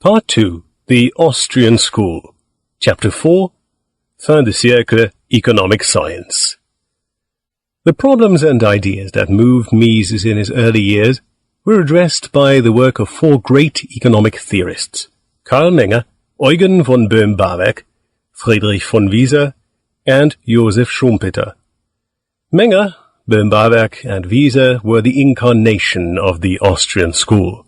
Part 2. The Austrian School. Chapter 4. Fin de siècle, Economic Science. The problems and ideas that moved Mises in his early years were addressed by the work of four great economic theorists: Karl Menger, Eugen von Bohm-Bawerk, Friedrich von Mises, and Joseph Schumpeter. Menger, Bohm-Bawerk, and Mises were the incarnation of the Austrian school.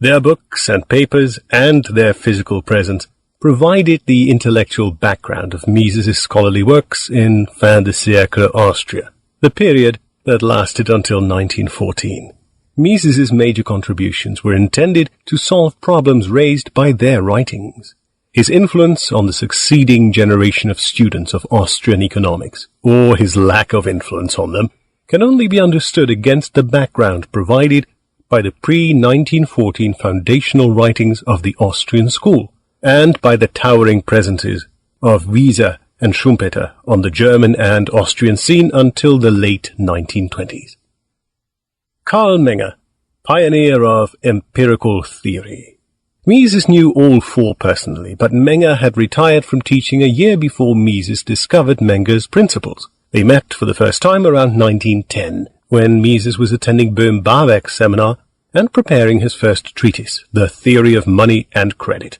Their books and papers and their physical presence provided the intellectual background of Mises' scholarly works in fin de siècle Austria, the period that lasted until 1914. Mises' major contributions were intended to solve problems raised by their writings. His influence on the succeeding generation of students of Austrian economics, or his lack of influence on them, can only be understood against the background provided by the pre-1914 foundational writings of the Austrian school, and by the towering presences of Mises and Schumpeter on the German and Austrian scene until the late 1920s. Karl Menger, pioneer of empirical theory. Mises knew all four personally, but Menger had retired from teaching a year before Mises discovered Menger's principles. They met for the first time around 1910, when Mises was attending Bohm-Bawerk's seminar and preparing his first treatise, The Theory of Money and Credit.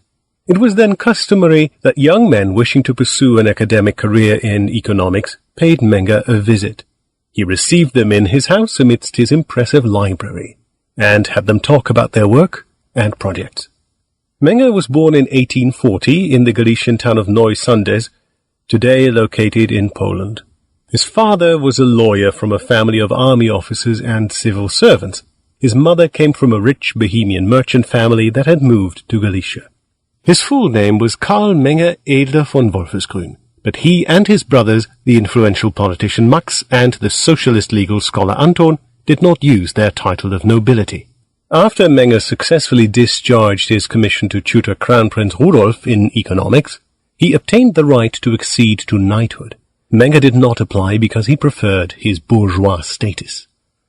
It was then customary that young men wishing to pursue an academic career in economics paid Menger a visit. He received them in his house amidst his impressive library, and had them talk about their work and projects. Menger was born in 1840 in the Galician town of Neusunders, today located in Poland. His father was a lawyer from a family of army officers and civil servants. His mother came from a rich Bohemian merchant family that had moved to Galicia. His full name was Karl Menger Edler von Wolfersgrün, but he and his brothers, the influential politician Max and the socialist legal scholar Anton, did not use their title of nobility. After Menger successfully discharged his commission to tutor Crown Prince Rudolf in economics, he obtained the right to accede to knighthood. Menger did not apply because he preferred his bourgeois status.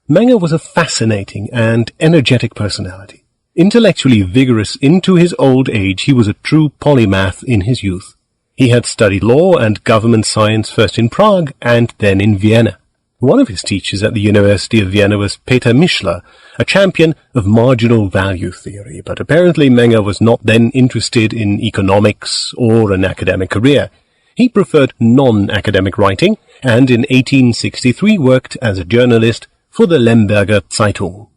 Menger was a fascinating and energetic personality. Intellectually vigorous into his old age, he was a true polymath in his youth. He had studied law and government science first in Prague and then in Vienna. One of his teachers at the University of Vienna was Peter Mischler, a champion of marginal value theory, but apparently Menger was not then interested in economics or an academic career. He preferred non-academic writing, and in 1863 worked as a journalist for the Lemberger Zeitung.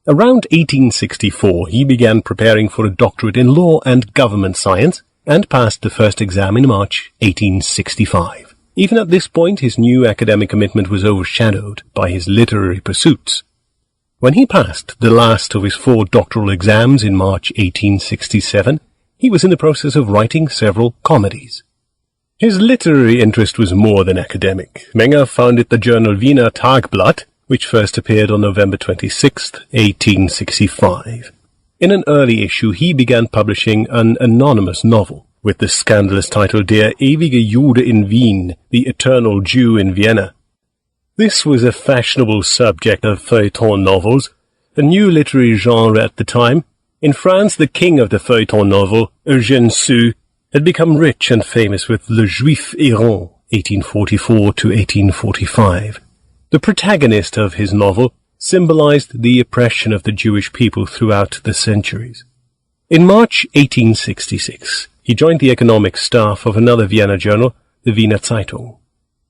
Around 1864 he began preparing for a doctorate in law and government science, and passed the first exam in March 1865. Even at this point his new academic commitment was overshadowed by his literary pursuits. When he passed the last of his four doctoral exams in March 1867, he was in the process of writing several comedies. His literary interest was more than academic. Menger founded the journal Wiener Tagblatt, which first appeared on November 26, 1865. In an early issue he began publishing an anonymous novel, with the scandalous title Der ewige Jude in Wien, the Eternal Jew in Vienna. This was a fashionable subject of feuilleton novels, a new literary genre at the time. In France, the king of the feuilleton novel, Eugène Sue, had become rich and famous with Le Juif errant, 1844 to 1845. The protagonist of his novel symbolized the oppression of the Jewish people throughout the centuries. In March 1866, he joined the economic staff of another Vienna journal, the Wiener Zeitung.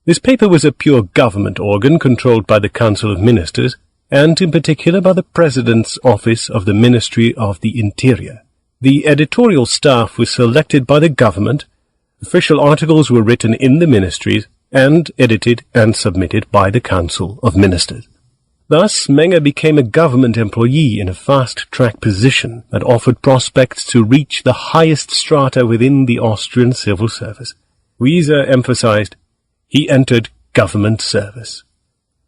This paper was a pure government organ controlled by the Council of Ministers, and in particular by the President's Office of the Ministry of the Interior. The editorial staff was selected by the government, official articles were written in the ministries, and edited and submitted by the Council of Ministers. Thus, Menger became a government employee in a fast-track position that offered prospects to reach the highest strata within the Austrian civil service. Mises emphasized, he entered government service.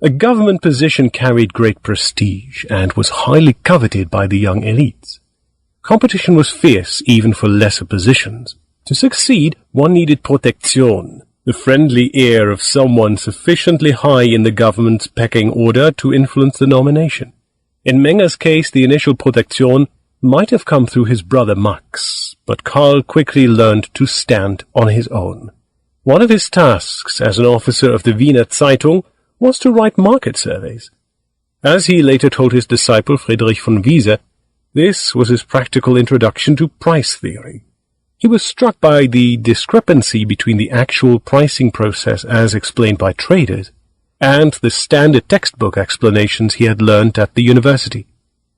A government position carried great prestige and was highly coveted by the young elites. Competition was fierce even for lesser positions. To succeed, one needed protection, the friendly ear of someone sufficiently high in the government's pecking order to influence the nomination. In Menger's case, the initial protection might have come through his brother Max, but Karl quickly learned to stand on his own. One of his tasks as an officer of the Wiener Zeitung was to write market surveys. As he later told his disciple Friedrich von Mises, this was his practical introduction to price theory. He was struck by the discrepancy between the actual pricing process as explained by traders and the standard textbook explanations he had learned at the university.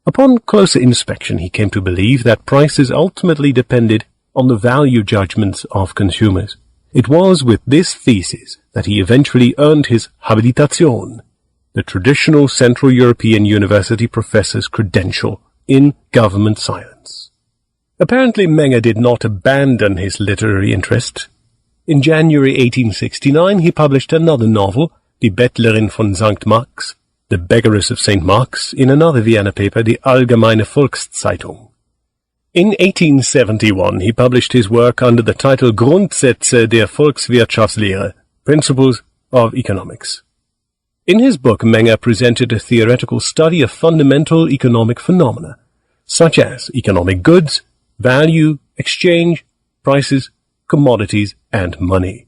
Upon closer inspection, he came to believe that prices ultimately depended on the value judgments of consumers. It was with this thesis that he eventually earned his Habilitation, the traditional Central European university professor's credential in government science. Apparently Menger did not abandon his literary interest. In January 1869 he published another novel, Die Bettlerin von St. Marx, The Beggaress of St. Marx, in another Vienna paper, Die Allgemeine Volkszeitung. In 1871 he published his work under the title Grundsätze der Volkswirtschaftslehre, Principles of Economics. In his book, Menger presented a theoretical study of fundamental economic phenomena, such as economic goods, value, exchange, prices, commodities, and money.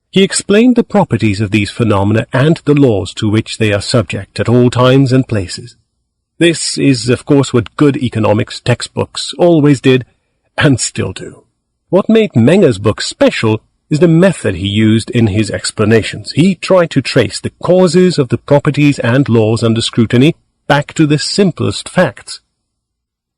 He explained the properties of these phenomena and the laws to which they are subject at all times and places. This is, of course, what good economics textbooks always did and still do. What made Menger's book special is the method he used in his explanations. He tried to trace the causes of the properties and laws under scrutiny back to the simplest facts.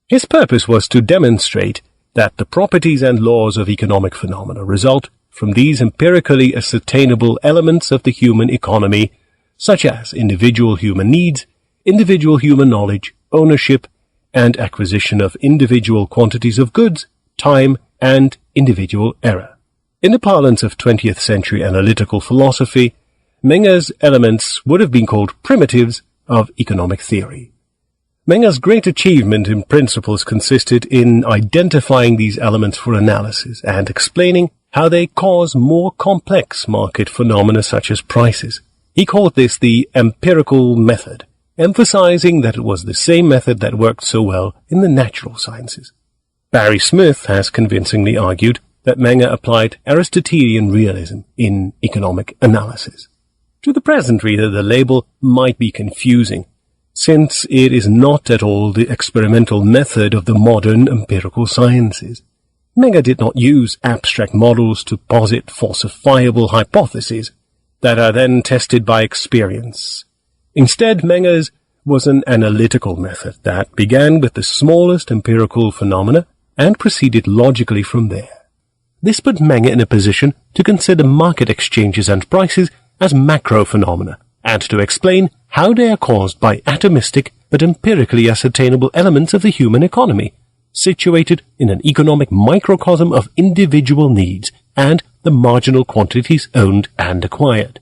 His purpose was to demonstrate that the properties and laws of economic phenomena result from these empirically ascertainable elements of the human economy, such as individual human needs, individual human knowledge, ownership, and acquisition of individual quantities of goods, time, and individual error. In the parlance of 20th century analytical philosophy, Menger's elements would have been called primitives of economic theory. Menger's great achievement in principles consisted in identifying these elements for analysis and explaining how they cause more complex market phenomena such as prices. He called this the empirical method, emphasizing that it was the same method that worked so well in the natural sciences. Barry Smith has convincingly argued that Menger applied Aristotelian realism in economic analysis. To the present reader, the label might be confusing, since it is not at all the experimental method of the modern empirical sciences. Menger did not use abstract models to posit falsifiable hypotheses that are then tested by experience. Instead, Menger's was an analytical method that began with the smallest empirical phenomena and proceeded logically from there. This put Menger in a position to consider market exchanges and prices as macro phenomena, and to explain how they are caused by atomistic but empirically ascertainable elements of the human economy, situated in an economic microcosm of individual needs and the marginal quantities owned and acquired.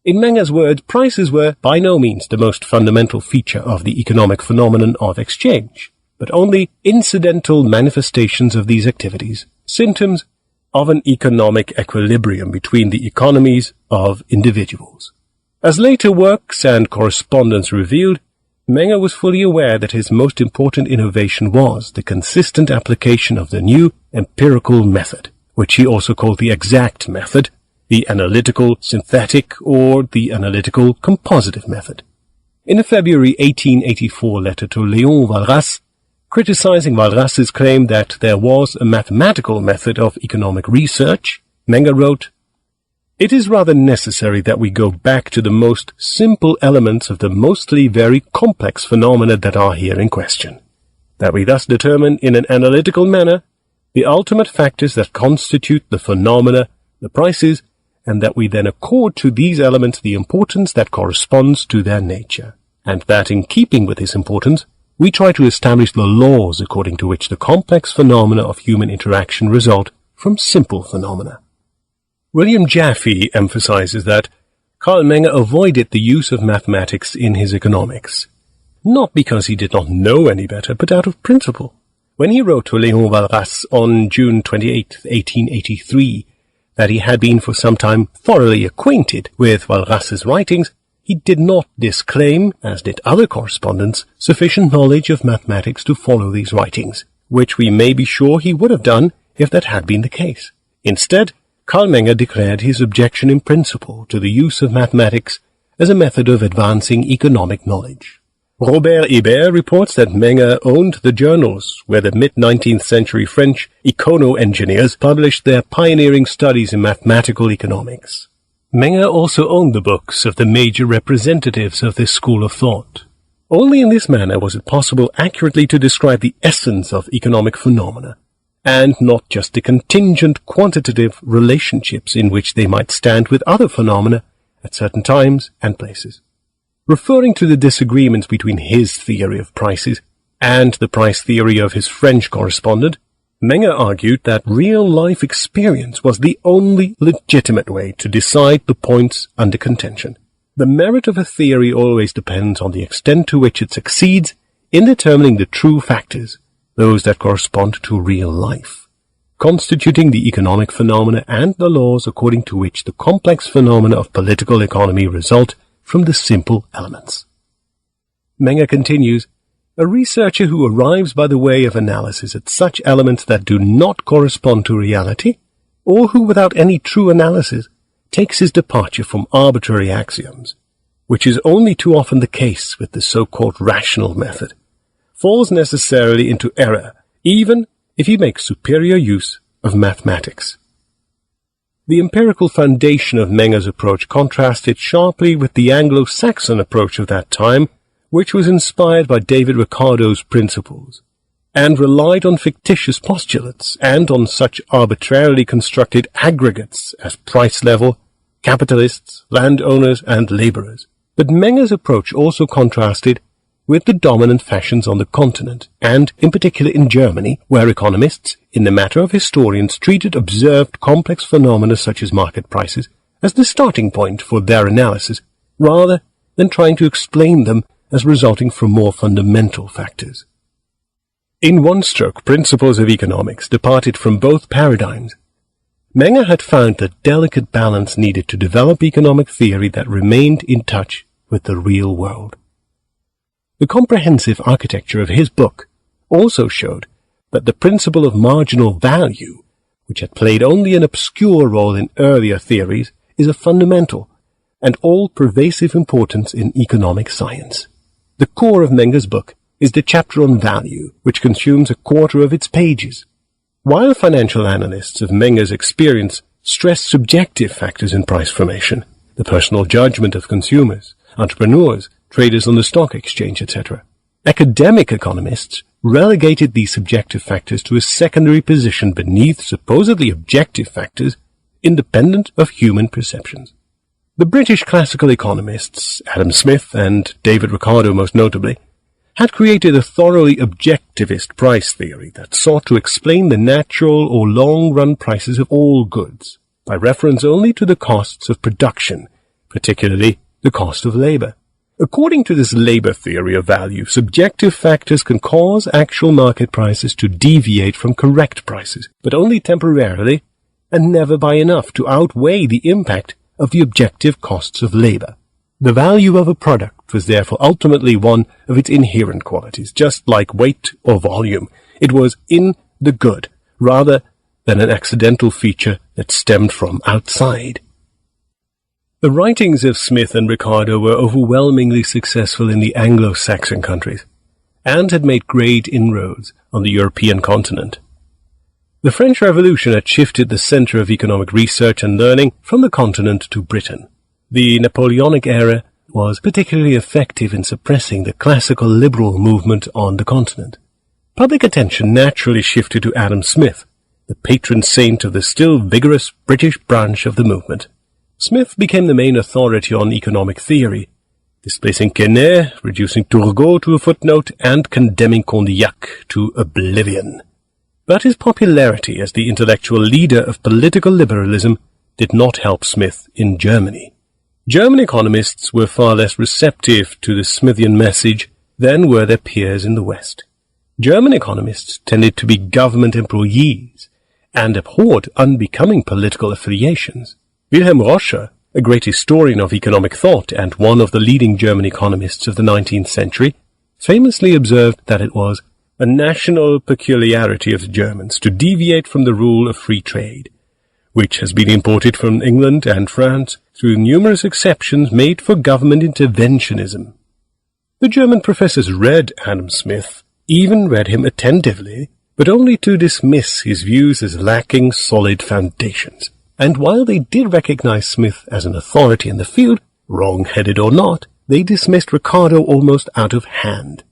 In Menger's words, prices were by no means the most fundamental feature of the economic phenomenon of exchange, but only incidental manifestations of these activities, symptoms of an economic equilibrium between the economies of individuals. As later works and correspondence revealed, Menger was fully aware that his most important innovation was the consistent application of the new empirical method, which he also called the exact method, the analytical synthetic, or the analytical compositive method. In a February 1884 letter to Léon Walras, criticizing Walras's claim that there was a mathematical method of economic research, Menger wrote, "It is rather necessary that we go back to the most simple elements of the mostly very complex phenomena that are here in question, that we thus determine in an analytical manner the ultimate factors that constitute the phenomena, the prices, and that we then accord to these elements the importance that corresponds to their nature, and that in keeping with this importance, we try to establish the laws according to which the complex phenomena of human interaction result from simple phenomena." William Jaffe emphasizes that Karl Menger avoided the use of mathematics in his economics, not because he did not know any better, but out of principle. When he wrote to Léon Walras on June 28, 1883, that he had been for some time thoroughly acquainted with Walras's writings, he did not disclaim, as did other correspondents, sufficient knowledge of mathematics to follow these writings, which we may be sure he would have done if that had been the case. Instead, Karl Menger declared his objection in principle to the use of mathematics as a method of advancing economic knowledge. Robert Hebert reports that Menger owned the journals where the mid-19th century French econo-engineers published their pioneering studies in mathematical economics. Menger also owned the books of the major representatives of this school of thought. Only in this manner was it possible accurately to describe the essence of economic phenomena, and not just the contingent quantitative relationships in which they might stand with other phenomena at certain times and places. Referring to the disagreements between his theory of prices and the price theory of his French correspondent, Menger argued that real-life experience was the only legitimate way to decide the points under contention. The merit of a theory always depends on the extent to which it succeeds in determining the true factors, those that correspond to real life, constituting the economic phenomena and the laws according to which the complex phenomena of political economy result from the simple elements. Menger continues, a researcher who arrives by the way of analysis at such elements that do not correspond to reality, or who without any true analysis takes his departure from arbitrary axioms, which is only too often the case with the so-called rational method, falls necessarily into error, even if he makes superior use of mathematics. The empirical foundation of Menger's approach contrasted sharply with the Anglo-Saxon approach of that time, which was inspired by David Ricardo's principles, and relied on fictitious postulates and on such arbitrarily constructed aggregates as price level, capitalists, landowners, and laborers. But Menger's approach also contrasted with the dominant fashions on the continent, and in particular in Germany, where economists, in the matter of historians, treated observed complex phenomena such as market prices as the starting point for their analysis, rather than trying to explain them as resulting from more fundamental factors. In one stroke, principles of economics departed from both paradigms. Menger had found the delicate balance needed to develop economic theory that remained in touch with the real world. The comprehensive architecture of his book also showed that the principle of marginal value, which had played only an obscure role in earlier theories, is of fundamental and all-pervasive importance in economic science. The core of Menger's book is the chapter on value, which consumes a quarter of its pages. While financial analysts of Menger's experience stress subjective factors in price formation, the personal judgment of consumers, entrepreneurs, traders on the stock exchange, etc., academic economists relegated these subjective factors to a secondary position beneath supposedly objective factors independent of human perceptions. The British classical economists, Adam Smith and David Ricardo most notably, had created a thoroughly objectivist price theory that sought to explain the natural or long-run prices of all goods by reference only to the costs of production, particularly the cost of labor. According to this labor theory of value, subjective factors can cause actual market prices to deviate from correct prices, but only temporarily and never by enough to outweigh the impact of the objective costs of labor. The value of a product was therefore ultimately one of its inherent qualities, just like weight or volume. It was in the good, rather than an accidental feature that stemmed from outside. The writings of Smith and Ricardo were overwhelmingly successful in the Anglo-Saxon countries, and had made great inroads on the European continent. The French Revolution had shifted the center of economic research and learning from the continent to Britain. The Napoleonic era was particularly effective in suppressing the classical liberal movement on the continent. Public attention naturally shifted to Adam Smith, the patron saint of the still vigorous British branch of the movement. Smith became the main authority on economic theory, displacing Quesnay, reducing Turgot to a footnote, and condemning Condillac to oblivion. But his popularity as the intellectual leader of political liberalism did not help Smith in Germany. German economists were far less receptive to the Smithian message than were their peers in the West. German economists tended to be government employees and abhorred unbecoming political affiliations. Wilhelm Roscher, a great historian of economic thought and one of the leading German economists of the 19th century, famously observed that it was a national peculiarity of the Germans to deviate from the rule of free trade, which has been imported from England and France through numerous exceptions made for government interventionism. The German professors read Adam Smith, even read him attentively, but only to dismiss his views as lacking solid foundations. And while they did recognize Smith as an authority in the field, wrong-headed or not, they dismissed Ricardo almost out of hand.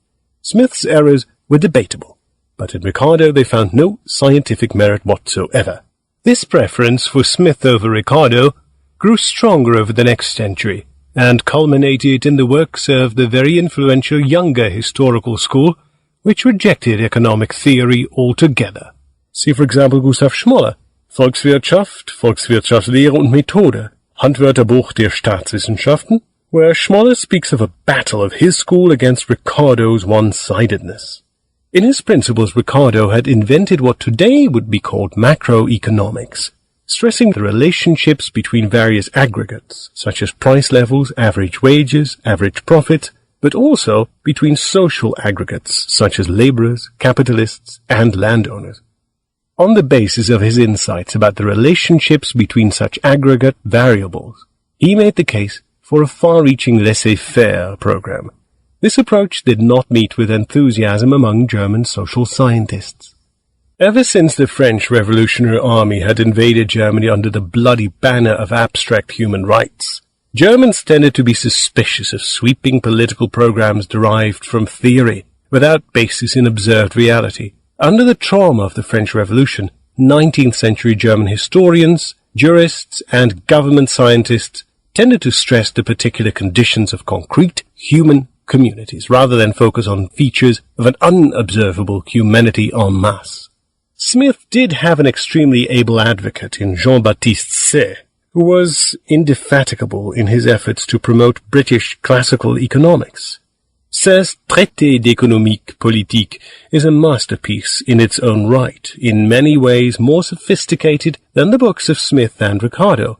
Smith's errors were debatable, but in Ricardo they found no scientific merit whatsoever. This preference for Smith over Ricardo grew stronger over the next century, and culminated in the works of the very influential younger historical school, which rejected economic theory altogether. See for example Gustav Schmoller, Volkswirtschaft, Volkswirtschaftslehre und Methode, Handwörterbuch der Staatswissenschaften, where Schmoller speaks of a battle of his school against Ricardo's one-sidedness. In his principles, Ricardo had invented what today would be called macroeconomics, stressing the relationships between various aggregates, such as price levels, average wages, average profit, but also between social aggregates, such as laborers, capitalists, and landowners. On the basis of his insights about the relationships between such aggregate variables, he made the case for a far-reaching laissez-faire program. This approach did not meet with enthusiasm among German social scientists. Ever since the French Revolutionary Army had invaded Germany under the bloody banner of abstract human rights, Germans tended to be suspicious of sweeping political programs derived from theory, without basis in observed reality. Under the trauma of the French Revolution, 19th century German historians, jurists, and government scientists tended to stress the particular conditions of concrete human communities, rather than focus on features of an unobservable humanity en masse. Smith did have an extremely able advocate in Jean-Baptiste Say, who was indefatigable in his efforts to promote British classical economics. Say's Traité d'économique politique is a masterpiece in its own right, in many ways more sophisticated than the books of Smith and Ricardo.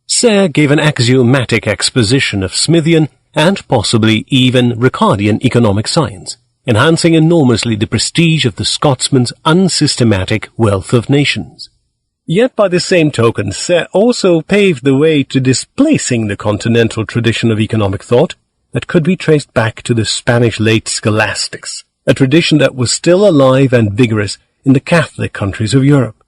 Say gave an axiomatic exposition of Smithian and possibly even Ricardian economic science, enhancing enormously the prestige of the Scotsman's unsystematic Wealth of Nations. Yet by the same token, Say also paved the way to displacing the continental tradition of economic thought that could be traced back to the Spanish late scholastics, a tradition that was still alive and vigorous in the Catholic countries of Europe.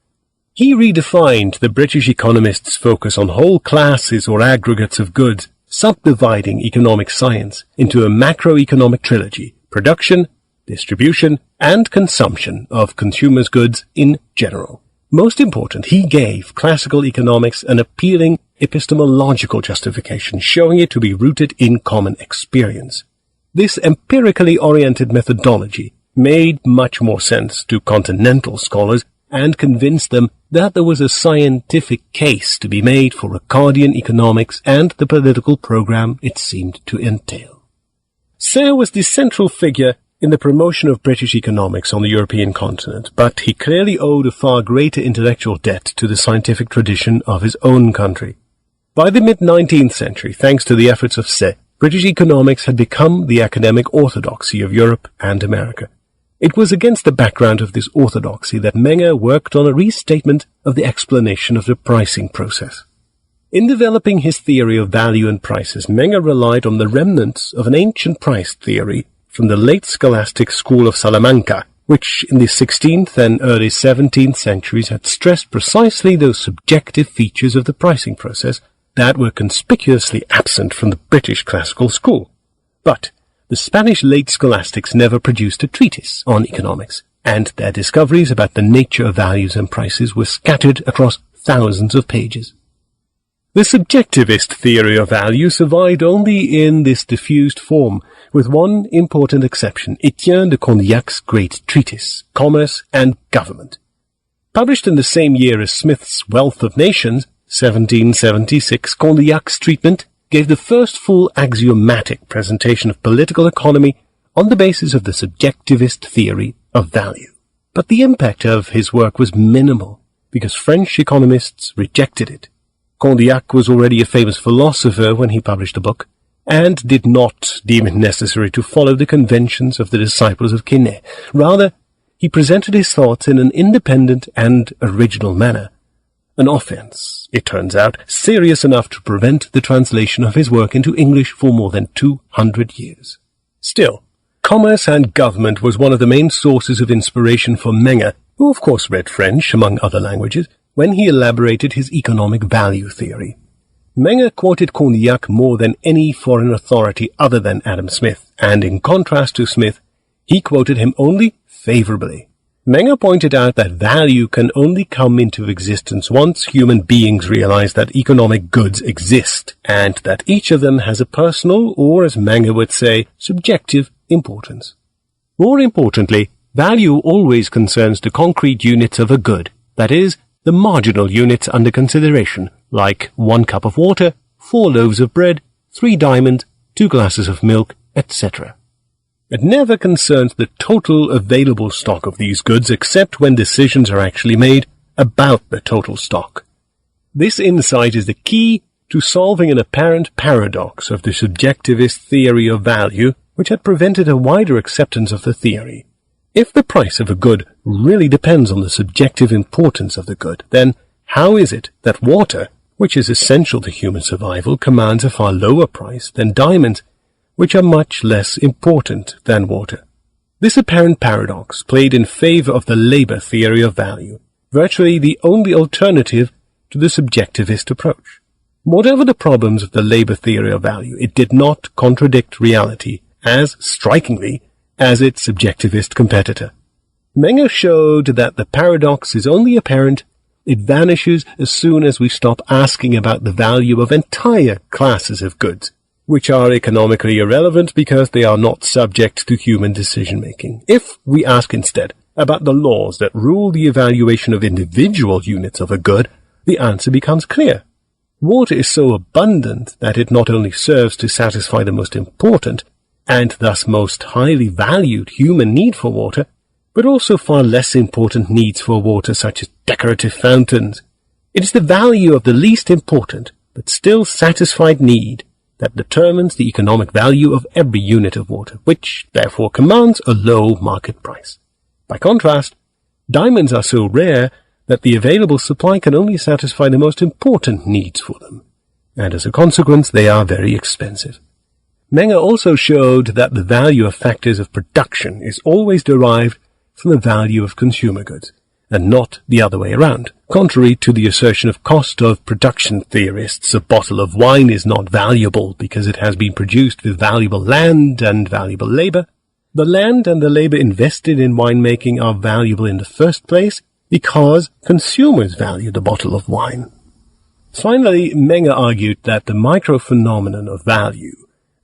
He redefined the British economists' focus on whole classes or aggregates of goods, subdividing economic science into a macroeconomic trilogy: production, distribution, and consumption of consumers' goods in general. Most important, he gave classical economics an appealing epistemological justification, showing it to be rooted in common experience. This empirically oriented methodology made much more sense to continental scholars and convinced them that there was a scientific case to be made for Ricardian economics and the political program it seemed to entail. Say was the central figure in the promotion of British economics on the European continent, but he clearly owed a far greater intellectual debt to the scientific tradition of his own country. By the mid-19th century, thanks to the efforts of Say, British economics had become the academic orthodoxy of Europe and America. It was against the background of this orthodoxy that Menger worked on a restatement of the explanation of the pricing process. In developing his theory of value and prices, Menger relied on the remnants of an ancient price theory from the late scholastic school of Salamanca, which in the 16th and early 17th centuries had stressed precisely those subjective features of the pricing process that were conspicuously absent from the British classical school. But the Spanish late scholastics never produced a treatise on economics, and their discoveries about the nature of values and prices were scattered across thousands of pages. The subjectivist theory of value survived only in this diffused form, with one important exception: Etienne de Condillac's great treatise, Commerce and Government. Published in the same year as Smith's Wealth of Nations, 1776, Condillac's treatment gave the first full axiomatic presentation of political economy on the basis of the subjectivist theory of value. But the impact of his work was minimal, because French economists rejected it. Condillac was already a famous philosopher when he published the book, and did not deem it necessary to follow the conventions of the disciples of Quesnay. Rather, he presented his thoughts in an independent and original manner, an offense, it turns out, serious enough to prevent the translation of his work into English for more than 200 years. Still, commerce and government was one of the main sources of inspiration for Menger, who of course read French, among other languages, when he elaborated his economic value theory. Menger quoted Condillac more than any foreign authority other than Adam Smith, and in contrast to Smith, he quoted him only favorably. Menger pointed out that value can only come into existence once human beings realize that economic goods exist, and that each of them has a personal, or as Menger would say, subjective importance. More importantly, value always concerns the concrete units of a good, that is, the marginal units under consideration, like 1 cup of water, 4 loaves of bread, 3 diamonds, 2 glasses of milk, etc. It never concerns the total available stock of these goods except when decisions are actually made about the total stock. This insight is the key to solving an apparent paradox of the subjectivist theory of value, which had prevented a wider acceptance of the theory. If the price of a good really depends on the subjective importance of the good, then how is it that water, which is essential to human survival, commands a far lower price than diamonds, which are much less important than water? This apparent paradox played in favor of the labor theory of value, virtually the only alternative to the subjectivist approach. Whatever the problems of the labor theory of value, it did not contradict reality as strikingly as its subjectivist competitor. Menger showed that the paradox is only apparent, it vanishes as soon as we stop asking about the value of entire classes of goods, which are economically irrelevant because they are not subject to human decision-making. If we ask instead about the laws that rule the evaluation of individual units of a good, the answer becomes clear. Water is so abundant that it not only serves to satisfy the most important, and thus most highly valued human need for water, but also far less important needs for water such as decorative fountains. It is the value of the least important, but still satisfied need that determines the economic value of every unit of water, which therefore commands a low market price. By contrast, diamonds are so rare that the available supply can only satisfy the most important needs for them, and as a consequence they are very expensive. Menger also showed that the value of factors of production is always derived from the value of consumer goods, and not the other way around. Contrary to the assertion of cost of production theorists, a bottle of wine is not valuable because it has been produced with valuable land and valuable labor. The land and the labor invested in winemaking are valuable in the first place because consumers value the bottle of wine. Finally, Menger argued that the microphenomenon of value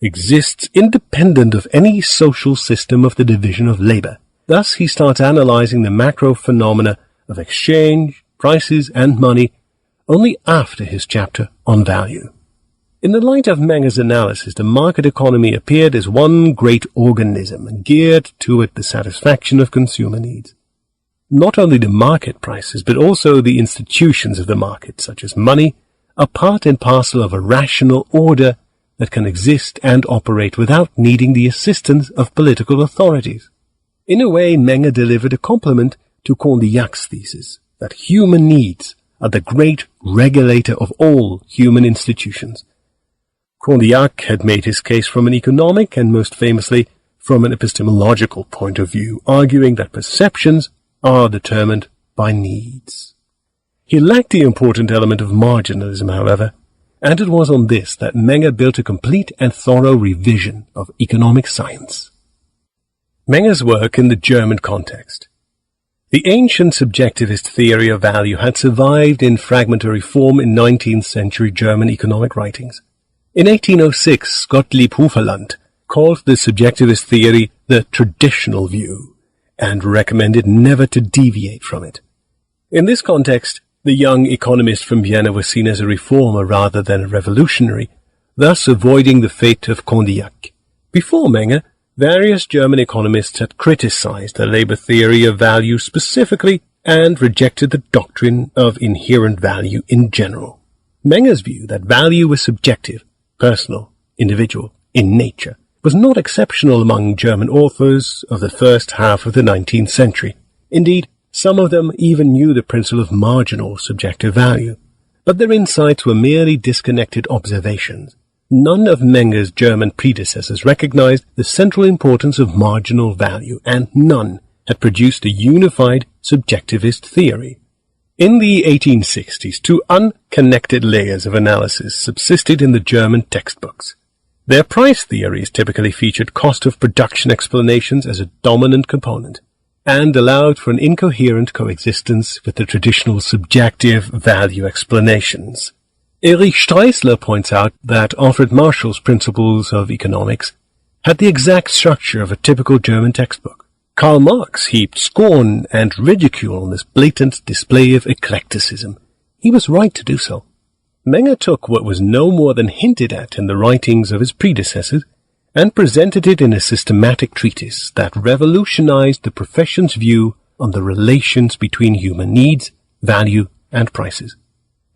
exists independent of any social system of the division of labor. Thus, he starts analyzing the macro phenomena of exchange, prices, and money only after his chapter on value. In the light of Menger's analysis, the market economy appeared as one great organism geared toward the satisfaction of consumer needs. Not only the market prices, but also the institutions of the market, such as money, are part and parcel of a rational order that can exist and operate without needing the assistance of political authorities. In a way, Menger delivered a compliment to Condillac's thesis that human needs are the great regulator of all human institutions. Condillac had made his case from an economic and most famously from an epistemological point of view, arguing that perceptions are determined by needs. He lacked the important element of marginalism, however, and it was on this that Menger built a complete and thorough revision of economic science. Menger's work in the German context. The ancient subjectivist theory of value had survived in fragmentary form in 19th century German economic writings. In 1806, Gottlieb Hufeland called the subjectivist theory the traditional view, and recommended never to deviate from it. In this context, the young economist from Vienna was seen as a reformer rather than a revolutionary, thus avoiding the fate of Condillac. Before Menger, various German economists had criticized the labor theory of value specifically and rejected the doctrine of inherent value in general. Menger's view that value was subjective, personal, individual, in nature, was not exceptional among German authors of the first half of the 19th century. Indeed, some of them even knew the principle of marginal subjective value. But their insights were merely disconnected observations. None of Menger's German predecessors recognized the central importance of marginal value, and none had produced a unified subjectivist theory. In the 1860s, two unconnected layers of analysis subsisted in the German textbooks. Their price theories typically featured cost of production explanations as a dominant component, and allowed for an incoherent coexistence with the traditional subjective value explanations. Erich Streissler points out that Alfred Marshall's Principles of Economics had the exact structure of a typical German textbook. Karl Marx heaped scorn and ridicule on this blatant display of eclecticism. He was right to do so. Menger took what was no more than hinted at in the writings of his predecessors and presented it in a systematic treatise that revolutionized the profession's view on the relations between human needs, value, and prices.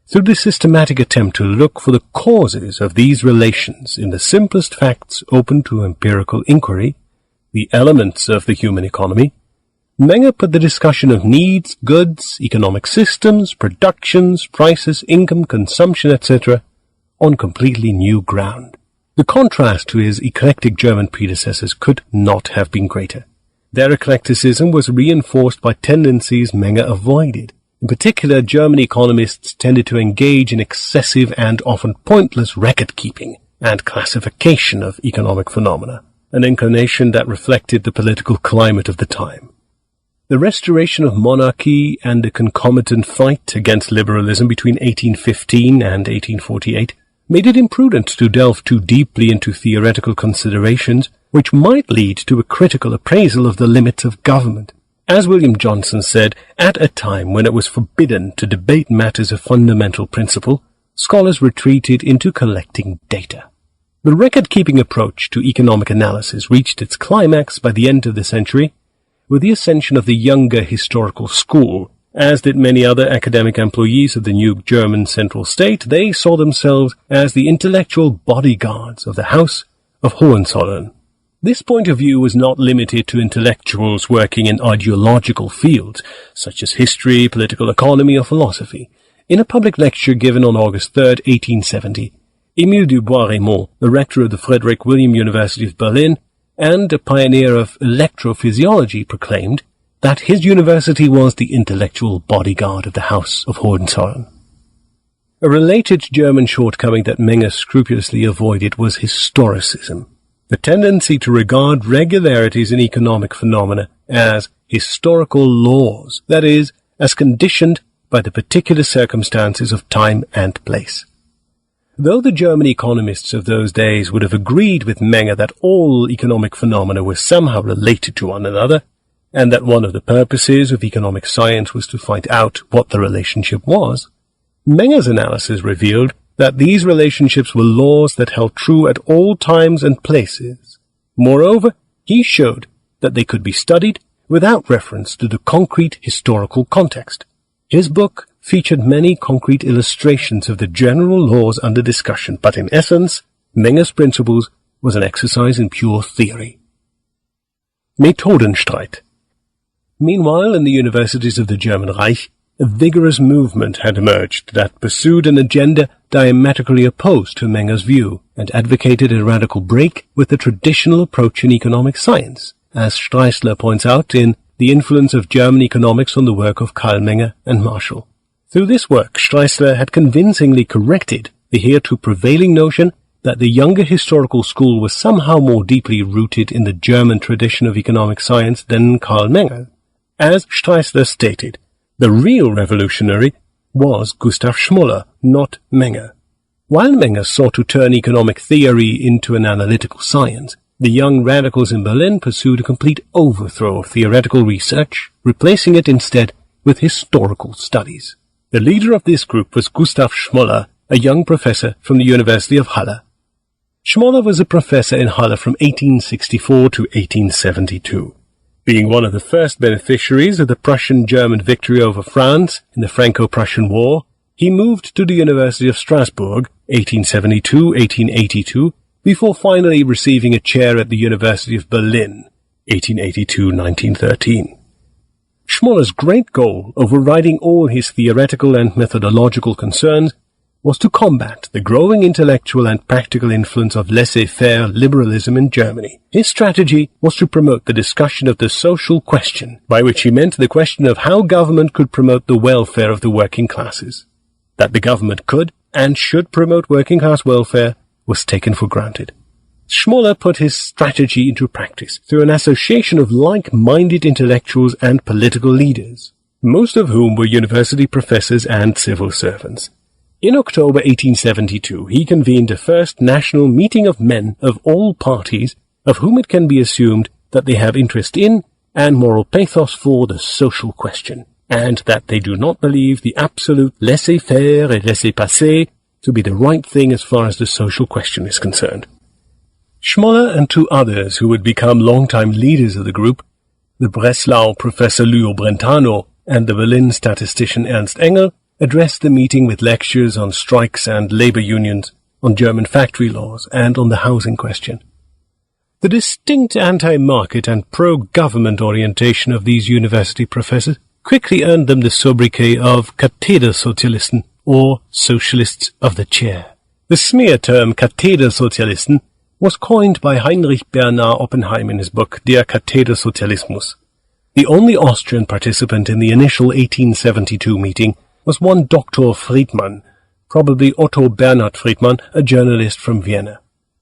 Through this systematic attempt to look for the causes of these relations in the simplest facts open to empirical inquiry, the elements of the human economy, Menger put the discussion of needs, goods, economic systems, productions, prices, income, consumption, etc. on completely new ground. The contrast to his eclectic German predecessors could not have been greater. Their eclecticism was reinforced by tendencies Menger avoided. In particular, German economists tended to engage in excessive and often pointless record-keeping and classification of economic phenomena, an inclination that reflected the political climate of the time. The restoration of monarchy and the concomitant fight against liberalism between 1815 and 1848 made it imprudent to delve too deeply into theoretical considerations which might lead to a critical appraisal of the limits of government. As William Johnson said, at a time when it was forbidden to debate matters of fundamental principle, scholars retreated into collecting data. The record-keeping approach to economic analysis reached its climax by the end of the century, with the ascension of the younger historical school. As did many other academic employees of the new German central state, they saw themselves as the intellectual bodyguards of the House of Hohenzollern. This point of view was not limited to intellectuals working in ideological fields, such as history, political economy, or philosophy. In a public lecture given on August 3, 1870, Émile du Bois-Reymond, the rector of the Frederick William University of Berlin, and a pioneer of electrophysiology, proclaimed that his university was the intellectual bodyguard of the House of Hohenzollern. A related German shortcoming that Menger scrupulously avoided was historicism, the tendency to regard regularities in economic phenomena as historical laws, that is, as conditioned by the particular circumstances of time and place. Though the German economists of those days would have agreed with Menger that all economic phenomena were somehow related to one another, and that one of the purposes of economic science was to find out what the relationship was, Menger's analysis revealed that these relationships were laws that held true at all times and places. Moreover, he showed that they could be studied without reference to the concrete historical context. His book featured many concrete illustrations of the general laws under discussion, but in essence, Menger's Principles was an exercise in pure theory. Methodenstreit. Meanwhile, in the universities of the German Reich, a vigorous movement had emerged that pursued an agenda diametrically opposed to Menger's view and advocated a radical break with the traditional approach in economic science, as Streissler points out in The Influence of German Economics on the Work of Karl Menger and Marshall. Through this work, Streissler had convincingly corrected the hereto prevailing notion that the younger historical school was somehow more deeply rooted in the German tradition of economic science than Karl Menger. As Streissler stated, the real revolutionary was Gustav Schmoller, not Menger. While Menger sought to turn economic theory into an analytical science, the young radicals in Berlin pursued a complete overthrow of theoretical research, replacing it instead with historical studies. The leader of this group was Gustav Schmoller, a young professor from the University of Halle. Schmoller was a professor in Halle from 1864 to 1872. Being one of the first beneficiaries of the Prussian-German victory over France in the Franco-Prussian War, He moved to the University of Strasbourg, 1872-1882, before finally receiving a chair at the University of Berlin, 1882-1913. Schmoller's great goal, overriding all his theoretical and methodological concerns, was to combat the growing intellectual and practical influence of laissez-faire liberalism in Germany. His strategy was to promote the discussion of the social question, by which he meant the question of how government could promote the welfare of the working classes. That the government could and should promote working class welfare was taken for granted. Schmoller put his strategy into practice through an association of like-minded intellectuals and political leaders, most of whom were university professors and civil servants. In October 1872, he convened a first national meeting of men of all parties, of whom it can be assumed that they have interest in and moral pathos for the social question, and that they do not believe the absolute laissez-faire et laissez-passer to be the right thing as far as the social question is concerned. Schmoller and two others who would become long-time leaders of the group, the Breslau professor Leo Brentano and the Berlin statistician Ernst Engel, addressed the meeting with lectures on strikes and labor unions, on German factory laws, and on the housing question. The distinct anti-market and pro-government orientation of these university professors quickly earned them the sobriquet of Kathedersozialisten, or Socialists of the Chair. The smear term Kathedersozialisten was coined by Heinrich Bernhard Oppenheim in his book Der Kathedersozialismus. The only Austrian participant in the initial 1872 meeting was one Dr. Friedmann, probably Otto Bernhard Friedmann, a journalist from Vienna.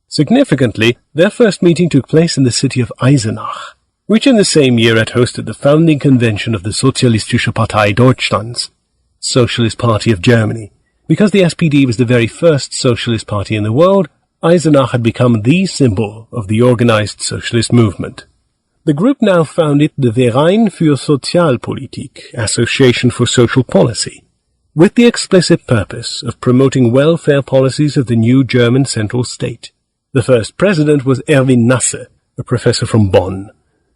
Significantly, their first meeting took place in the city of Eisenach, which in the same year had hosted the founding convention of the Sozialistische Partei Deutschlands, Socialist Party of Germany. Because the SPD was the very first socialist party in the world, Eisenach had become the symbol of the organized socialist movement. The group now founded the Verein für Sozialpolitik, Association for Social Policy, with the explicit purpose of promoting welfare policies of the new German central state. The first president was Erwin Nasse, a professor from Bonn.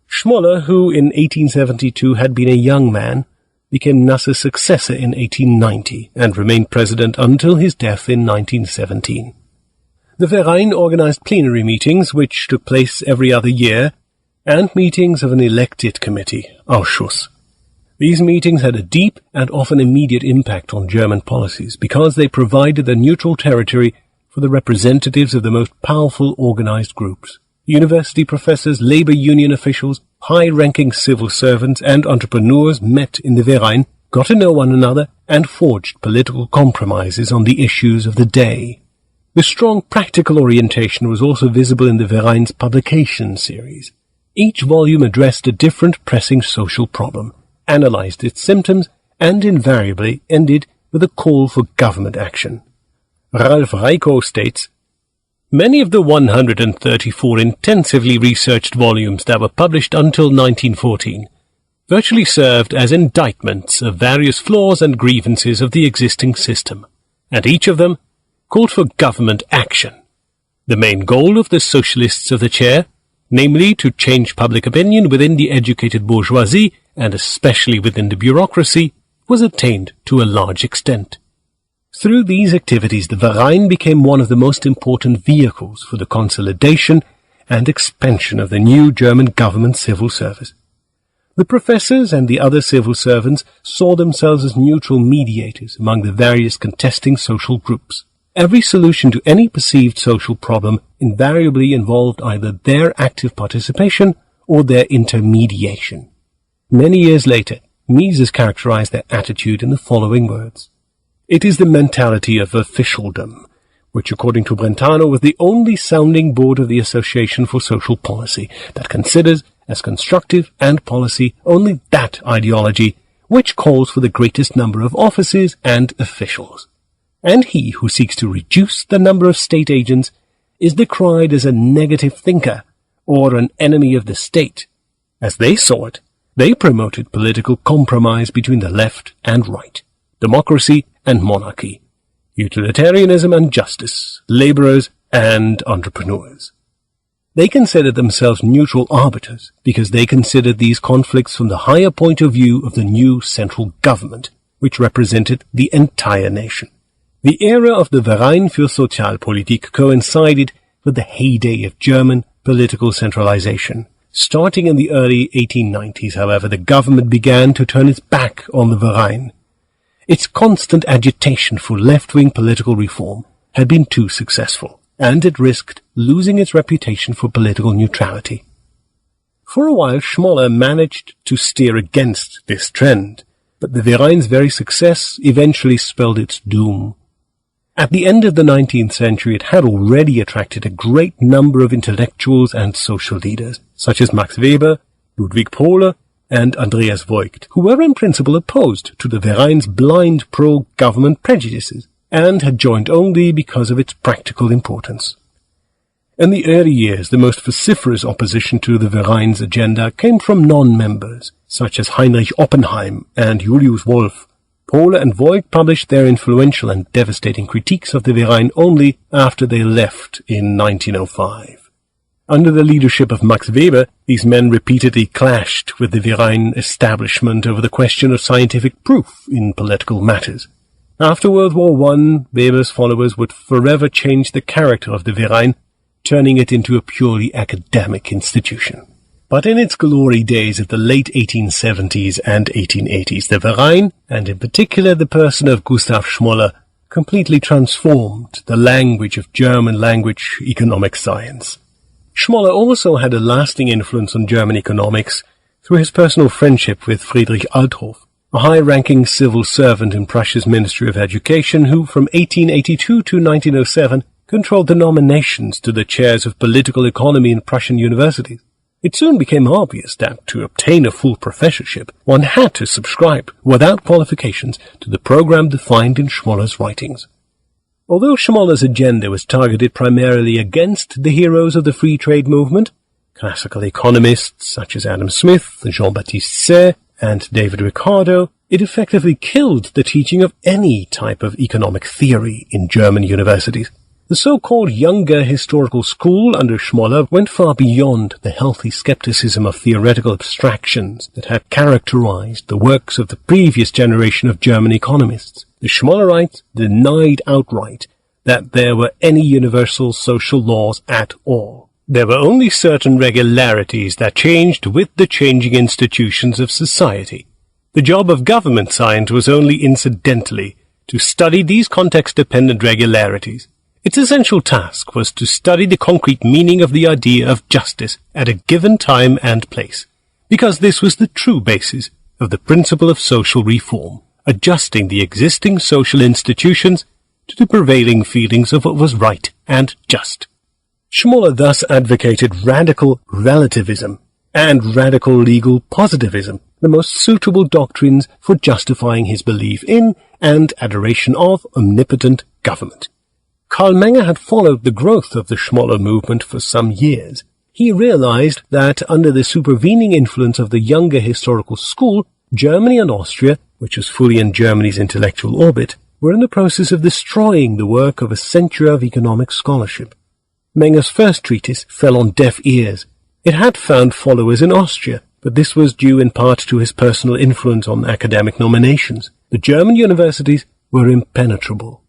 Schmoller, who in 1872 had been a young man, became Nasse's successor in 1890 and remained president until his death in 1917. The Verein organized plenary meetings, which took place every other year, and meetings of an elected committee, Ausschuss. These meetings had a deep and often immediate impact on German policies because they provided a neutral territory for the representatives of the most powerful organized groups. University professors, labor union officials, high-ranking civil servants, and entrepreneurs met in the Verein, got to know one another, and forged political compromises on the issues of the day. The strong practical orientation was also visible in the Verein's publication series. Each volume addressed a different pressing social problem, analyzed its symptoms, and invariably ended with a call for government action. Ralph Reiko states, "Many of the 134 intensively researched volumes that were published until 1914 virtually served as indictments of various flaws and grievances of the existing system, and each of them called for government action. The main goal of the Socialists of the Chair, namely to change public opinion within the educated bourgeoisie and especially within the bureaucracy, was attained to a large extent. Through these activities, the Verein became one of the most important vehicles for the consolidation and expansion of the new German government civil service. The professors and the other civil servants saw themselves as neutral mediators among the various contesting social groups. Every solution to any perceived social problem invariably involved either their active participation or their intermediation. Many years later, Mises characterized their attitude in the following words: "It is the mentality of officialdom, which according to Brentano was the only sounding board of the Association for Social Policy that considers as constructive and policy only that ideology which calls for the greatest number of offices and officials. And he who seeks to reduce the number of state agents is decried as a negative thinker or an enemy of the state. As they saw it, they promoted political compromise between the left and right, democracy and monarchy, utilitarianism and justice, laborers and entrepreneurs. They considered themselves neutral arbiters because they considered these conflicts from the higher point of view of the new central government, which represented the entire nation. The era of the Verein für Sozialpolitik coincided with the heyday of German political centralization. Starting in the early 1890s, however, the government began to turn its back on the Verein. Its constant agitation for left-wing political reform had been too successful, and it risked losing its reputation for political neutrality. For a while, Schmoller managed to steer against this trend, but the Verein's very success eventually spelled its doom. At the end of the 19th century, it had already attracted a great number of intellectuals and social leaders, such as Max Weber, Ludwig Pohle, and Andreas Voigt, who were in principle opposed to the Verein's blind pro-government prejudices, and had joined only because of its practical importance. In the early years, the most vociferous opposition to the Verein's agenda came from non-members, such as Heinrich Oppenheim and Julius Wolff. Pohle and Voigt published their influential and devastating critiques of the Verein only after they left in 1905. Under the leadership of Max Weber, these men repeatedly clashed with the Verein establishment over the question of scientific proof in political matters. After World War I, Weber's followers would forever change the character of the Verein, turning it into a purely academic institution. But in its glory days of the late 1870s and 1880s, the Verein, and in particular the person of Gustav Schmoller, completely transformed the language of German language economic science. Schmoller also had a lasting influence on German economics through his personal friendship with Friedrich Althoff, a high-ranking civil servant in Prussia's Ministry of Education who, from 1882 to 1907, controlled the nominations to the chairs of political economy in Prussian universities. It soon became obvious that to obtain a full professorship, one had to subscribe, without qualifications, to the program defined in Schmoller's writings. Although Schmoller's agenda was targeted primarily against the heroes of the free trade movement, classical economists such as Adam Smith, Jean-Baptiste Say, and David Ricardo, it effectively killed the teaching of any type of economic theory in German universities. The so-called younger historical school under Schmoller went far beyond the healthy skepticism of theoretical abstractions that had characterized the works of the previous generation of German economists. The Schmollerites denied outright that there were any universal social laws at all. There were only certain regularities that changed with the changing institutions of society. The job of government science was only incidentally to study these context-dependent regularities. Its essential task was to study the concrete meaning of the idea of justice at a given time and place, because this was the true basis of the principle of social reform, adjusting the existing social institutions to the prevailing feelings of what was right and just. Schmoller thus advocated radical relativism and radical legal positivism, the most suitable doctrines for justifying his belief in and adoration of omnipotent government. Karl Menger had followed the growth of the Schmoller movement for some years. He realized that under the supervening influence of the younger historical school, Germany and Austria, which was fully in Germany's intellectual orbit, were in the process of destroying the work of a century of economic scholarship. Menger's first treatise fell on deaf ears. It had found followers in Austria, but this was due in part to his personal influence on academic nominations. The German universities were impenetrable.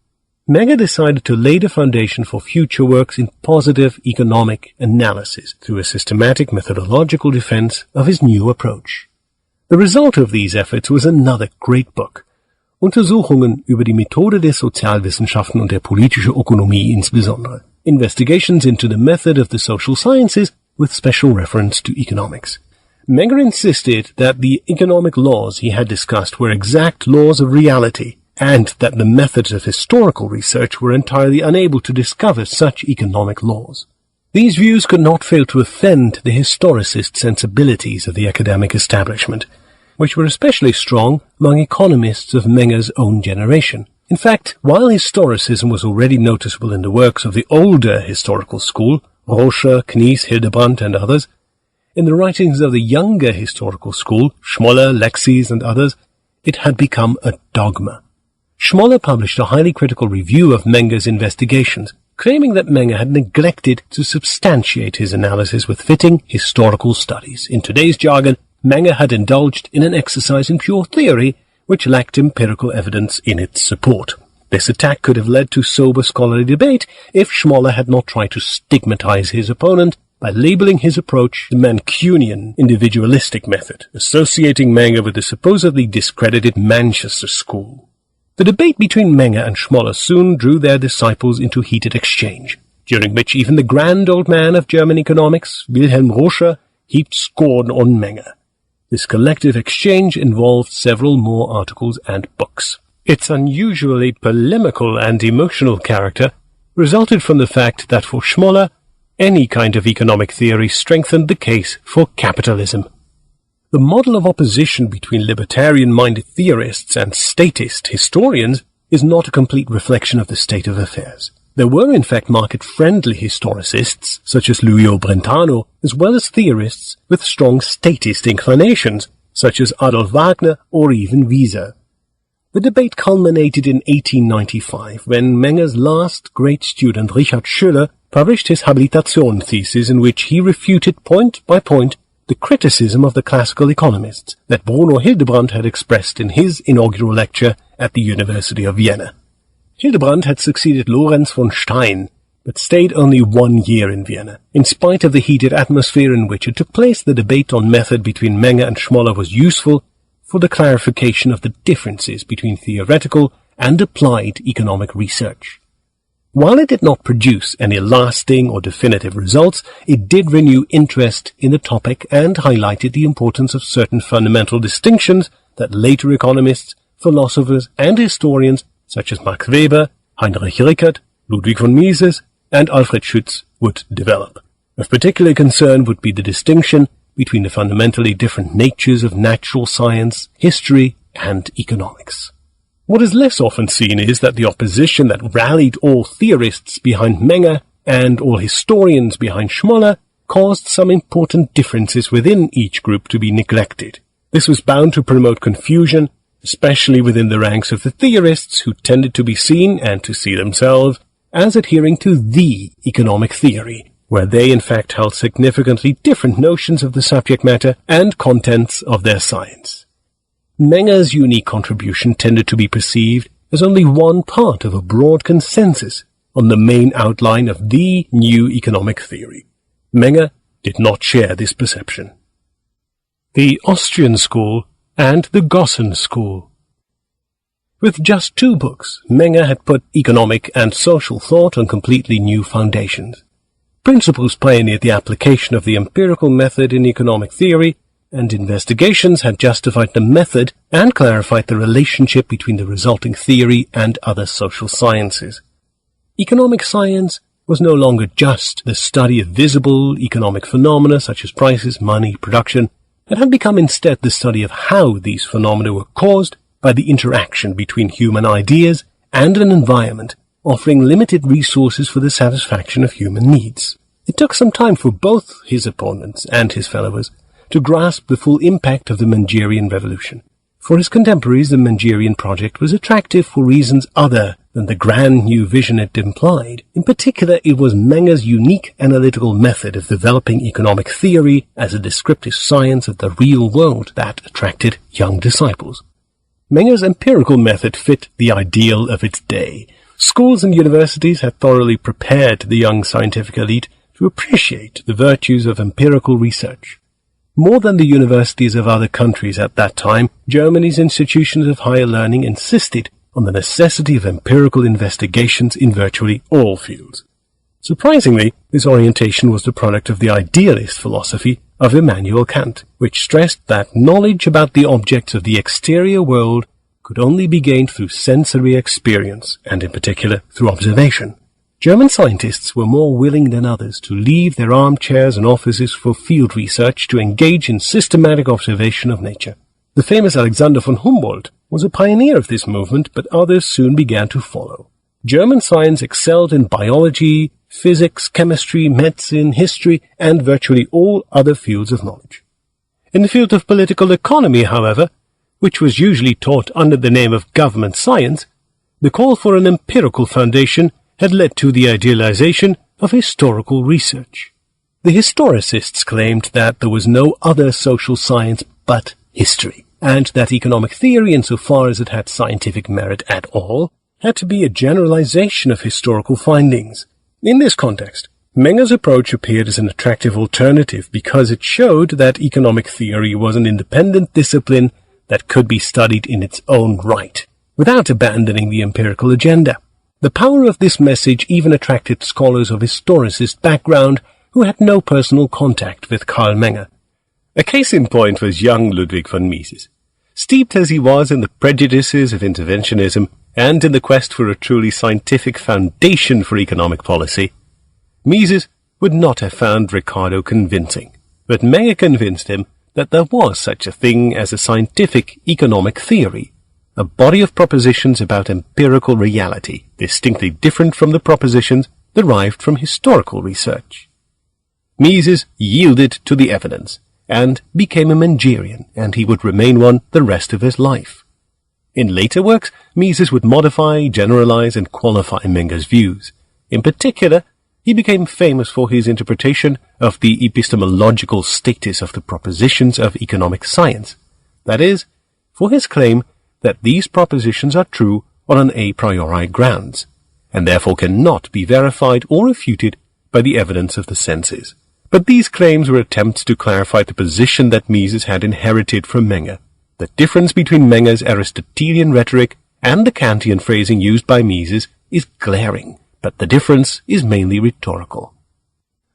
Menger decided to lay the foundation for future works in positive economic analysis through a systematic methodological defense of his new approach. The result of these efforts was another great book, Untersuchungen über die Methode der Sozialwissenschaften und der politische Ökonomie insbesondere, Investigations into the Method of the Social Sciences with special reference to economics. Menger insisted that the economic laws he had discussed were exact laws of reality, and that the methods of historical research were entirely unable to discover such economic laws. These views could not fail to offend the historicist sensibilities of the academic establishment, which were especially strong among economists of Menger's own generation. In fact, while historicism was already noticeable in the works of the older historical school, Roscher, Knies, Hildebrandt, and others, in the writings of the younger historical school, Schmoller, Lexis, and others, it had become a dogma. Schmoller published a highly critical review of Menger's investigations, claiming that Menger had neglected to substantiate his analysis with fitting historical studies. In today's jargon, Menger had indulged in an exercise in pure theory which lacked empirical evidence in its support. This attack could have led to sober scholarly debate if Schmoller had not tried to stigmatize his opponent by labeling his approach the Mancunian individualistic method, associating Menger with the supposedly discredited Manchester school. The debate between Menger and Schmoller soon drew their disciples into heated exchange, during which even the grand old man of German economics, Wilhelm Roscher, heaped scorn on Menger. This collective exchange involved several more articles and books. Its unusually polemical and emotional character resulted from the fact that for Schmoller, any kind of economic theory strengthened the case for capitalism. The model of opposition between libertarian-minded theorists and statist historians is not a complete reflection of the state of affairs. There were in fact market-friendly historicists, such as Lucio Brentano, as well as theorists with strong statist inclinations, such as Adolf Wagner or even Wieser. The debate culminated in 1895, when Menger's last great student Richard Schüller published his habilitation thesis in which he refuted point by point the criticism of the classical economists that Bruno Hildebrand had expressed in his inaugural lecture at the University of Vienna. Hildebrand had succeeded Lorenz von Stein, but stayed only 1 year in Vienna. In spite of the heated atmosphere in which it took place, the debate on method between Menger and Schmoller was useful for the clarification of the differences between theoretical and applied economic research. While it did not produce any lasting or definitive results, it did renew interest in the topic and highlighted the importance of certain fundamental distinctions that later economists, philosophers, and historians such as Max Weber, Heinrich Rickert, Ludwig von Mises, and Alfred Schütz would develop. Of particular concern would be the distinction between the fundamentally different natures of natural science, history, and economics. What is less often seen is that the opposition that rallied all theorists behind Menger and all historians behind Schmoller caused some important differences within each group to be neglected. This was bound to promote confusion, especially within the ranks of the theorists who tended to be seen and to see themselves as adhering to the economic theory, where they in fact held significantly different notions of the subject matter and contents of their science. Menger's unique contribution tended to be perceived as only one part of a broad consensus on the main outline of the new economic theory. Menger did not share this perception. The Austrian school and the Gossen school. With just 2 books, Menger had put economic and social thought on completely new foundations. Principles pioneered the application of the empirical method in economic theory, and investigations had justified the method and clarified the relationship between the resulting theory and other social sciences. Economic science was no longer just the study of visible economic phenomena such as prices, money, production. It had become instead the study of how these phenomena were caused by the interaction between human ideas and an environment, offering limited resources for the satisfaction of human needs. It took some time for both his opponents and his followers to grasp the full impact of the Mengerian Revolution. For his contemporaries, the Mengerian project was attractive for reasons other than the grand new vision it implied. In particular, it was Menger's unique analytical method of developing economic theory as a descriptive science of the real world that attracted young disciples. Menger's empirical method fit the ideal of its day. Schools and universities had thoroughly prepared the young scientific elite to appreciate the virtues of empirical research. More than the universities of other countries at that time, Germany's institutions of higher learning insisted on the necessity of empirical investigations in virtually all fields. Surprisingly, this orientation was the product of the idealist philosophy of Immanuel Kant, which stressed that knowledge about the objects of the exterior world could only be gained through sensory experience, and in particular through observation. German scientists were more willing than others to leave their armchairs and offices for field research to engage in systematic observation of nature. The famous Alexander von Humboldt was a pioneer of this movement, but others soon began to follow. German science excelled in biology, physics, chemistry, medicine, history, and virtually all other fields of knowledge. In the field of political economy, however, which was usually taught under the name of government science, the call for an empirical foundation had led to the idealization of historical research. The historicists claimed that there was no other social science but history. and that economic theory, insofar as it had scientific merit at all, had to be a generalization of historical findings. In this context, Menger's approach appeared as an attractive alternative because it showed that economic theory was an independent discipline that could be studied in its own right, without abandoning the empirical agenda. The power of this message even attracted scholars of historicist background who had no personal contact with Karl Menger. A case in point was young Ludwig von Mises. Steeped as he was in the prejudices of interventionism and in the quest for a truly scientific foundation for economic policy, Mises would not have found Ricardo convincing, but Menger convinced him that there was such a thing as a scientific economic theory, a body of propositions about empirical reality, distinctly different from the propositions derived from historical research. Mises yielded to the evidence, and became a Mengerian, and he would remain one the rest of his life. In later works, Mises would modify, generalize, and qualify Menger's views. In particular, he became famous for his interpretation of the epistemological status of the propositions of economic science, that is, for his claim that these propositions are true on an a priori grounds, and therefore cannot be verified or refuted by the evidence of the senses. But these claims were attempts to clarify the position that Mises had inherited from Menger. The difference between Menger's Aristotelian rhetoric and the Kantian phrasing used by Mises is glaring, but the difference is mainly rhetorical.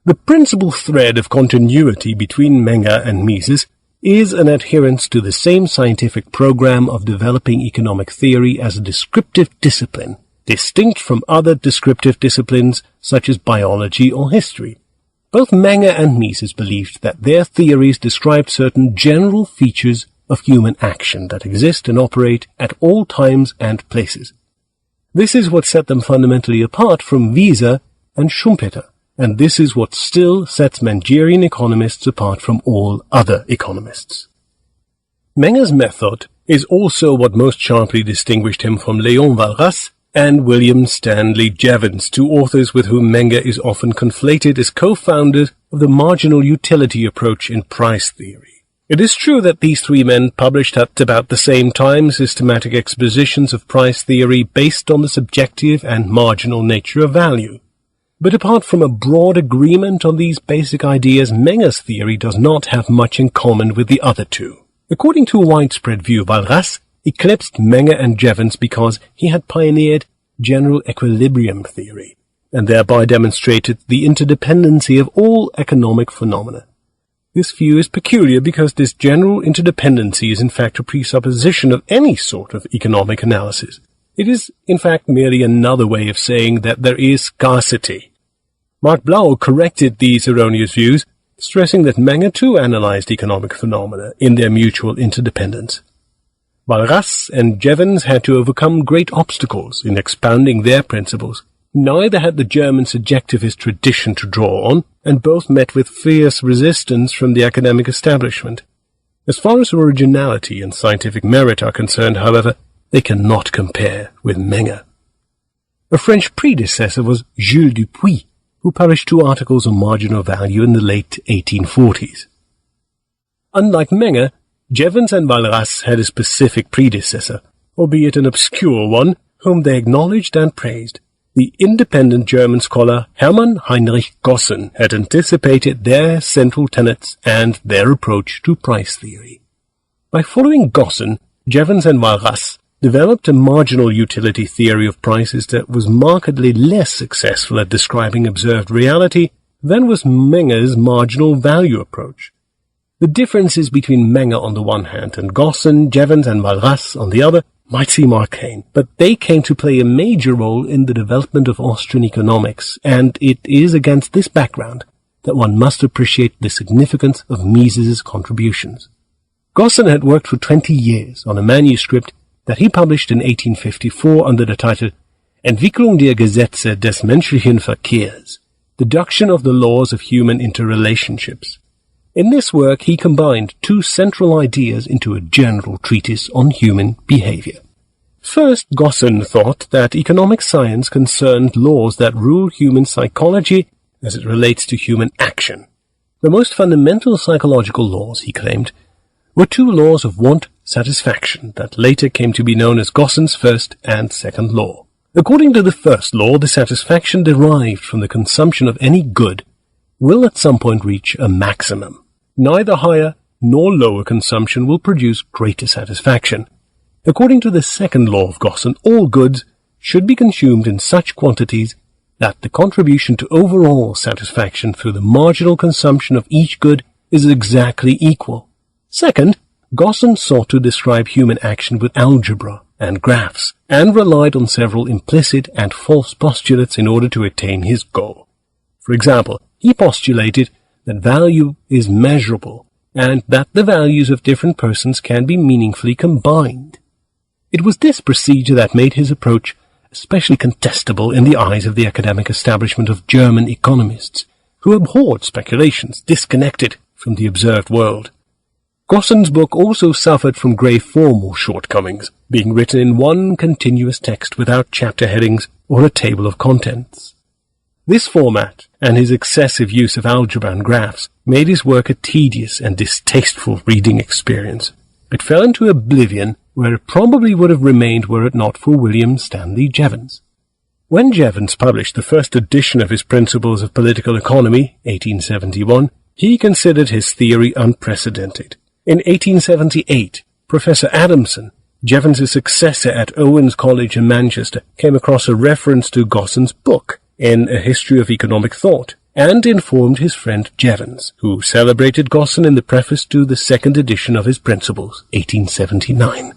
The principal thread of continuity between Menger and Mises is an adherence to the same scientific program of developing economic theory as a descriptive discipline, distinct from other descriptive disciplines such as biology or history. Both Menger and Mises believed that their theories described certain general features of human action that exist and operate at all times and places. This is what set them fundamentally apart from Wieser and Schumpeter, and this is what still sets Mengerian economists apart from all other economists. Menger's method is also what most sharply distinguished him from Léon Walras and William Stanley Jevons, two authors with whom Menger is often conflated as co-founders of the marginal utility approach in price theory. It is true that these three men published at about the same time systematic expositions of price theory based on the subjective and marginal nature of value. But apart from a broad agreement on these basic ideas, Menger's theory does not have much in common with the other two. According to a widespread view, Walras eclipsed Menger and Jevons because he had pioneered general equilibrium theory, and thereby demonstrated the interdependency of all economic phenomena. This view is peculiar because this general interdependency is in fact a presupposition of any sort of economic analysis. It is, in fact, merely another way of saying that there is scarcity. Mark Blau corrected these erroneous views, stressing that Menger too analyzed economic phenomena in their mutual interdependence. Walras and Jevons had to overcome great obstacles in expounding their principles. Neither had the German subjectivist tradition to draw on, and both met with fierce resistance from the academic establishment. As far as originality and scientific merit are concerned, however, they cannot compare with Menger. A French predecessor was Jules Dupuy, who published 2 articles on marginal value in the late 1840s. Unlike Menger, Jevons and Walras had a specific predecessor, albeit an obscure one, whom they acknowledged and praised. The independent German scholar Hermann Heinrich Gossen had anticipated their central tenets and their approach to price theory. By following Gossen, Jevons and Walras developed a marginal utility theory of prices that was markedly less successful at describing observed reality than was Menger's marginal value approach. The differences between Menger on the one hand and Gossen, Jevons and Walras on the other might seem arcane, but they came to play a major role in the development of Austrian economics, and it is against this background that one must appreciate the significance of Mises' contributions. Gossen had worked for 20 years on a manuscript that he published in 1854 under the title Entwicklung der Gesetze des menschlichen Verkehrs, Deduction of the Laws of Human Interrelationships. In this work, he combined 2 central ideas into a general treatise on human behavior. First, Gossen thought that economic science concerned laws that rule human psychology as it relates to human action. The most fundamental psychological laws, he claimed, were 2 laws of want satisfaction that later came to be known as Gosson's first and second law. According to the first law, the satisfaction derived from the consumption of any good will at some point reach a maximum. Neither higher nor lower consumption will produce greater satisfaction. According to the second law of Gosson, all goods should be consumed in such quantities that the contribution to overall satisfaction through the marginal consumption of each good is exactly equal. Second, Gosson sought to describe human action with algebra and graphs, and relied on several implicit and false postulates in order to attain his goal. For example, he postulated that value is measurable, and that the values of different persons can be meaningfully combined. It was this procedure that made his approach especially contestable in the eyes of the academic establishment of German economists, who abhorred speculations disconnected from the observed world. Gosson's book also suffered from grave formal shortcomings, being written in one continuous text without chapter headings or a table of contents. This format, and his excessive use of algebra and graphs, made his work a tedious and distasteful reading experience. It fell into oblivion, where it probably would have remained were it not for William Stanley Jevons. When Jevons published the first edition of his Principles of Political Economy, 1871, he considered his theory unprecedented. In 1878, Professor Adamson, Jevons's successor at Owens College in Manchester, came across a reference to Gosson's book in A History of Economic Thought, and informed his friend Jevons, who celebrated Gosson in the preface to the second edition of his Principles, 1879.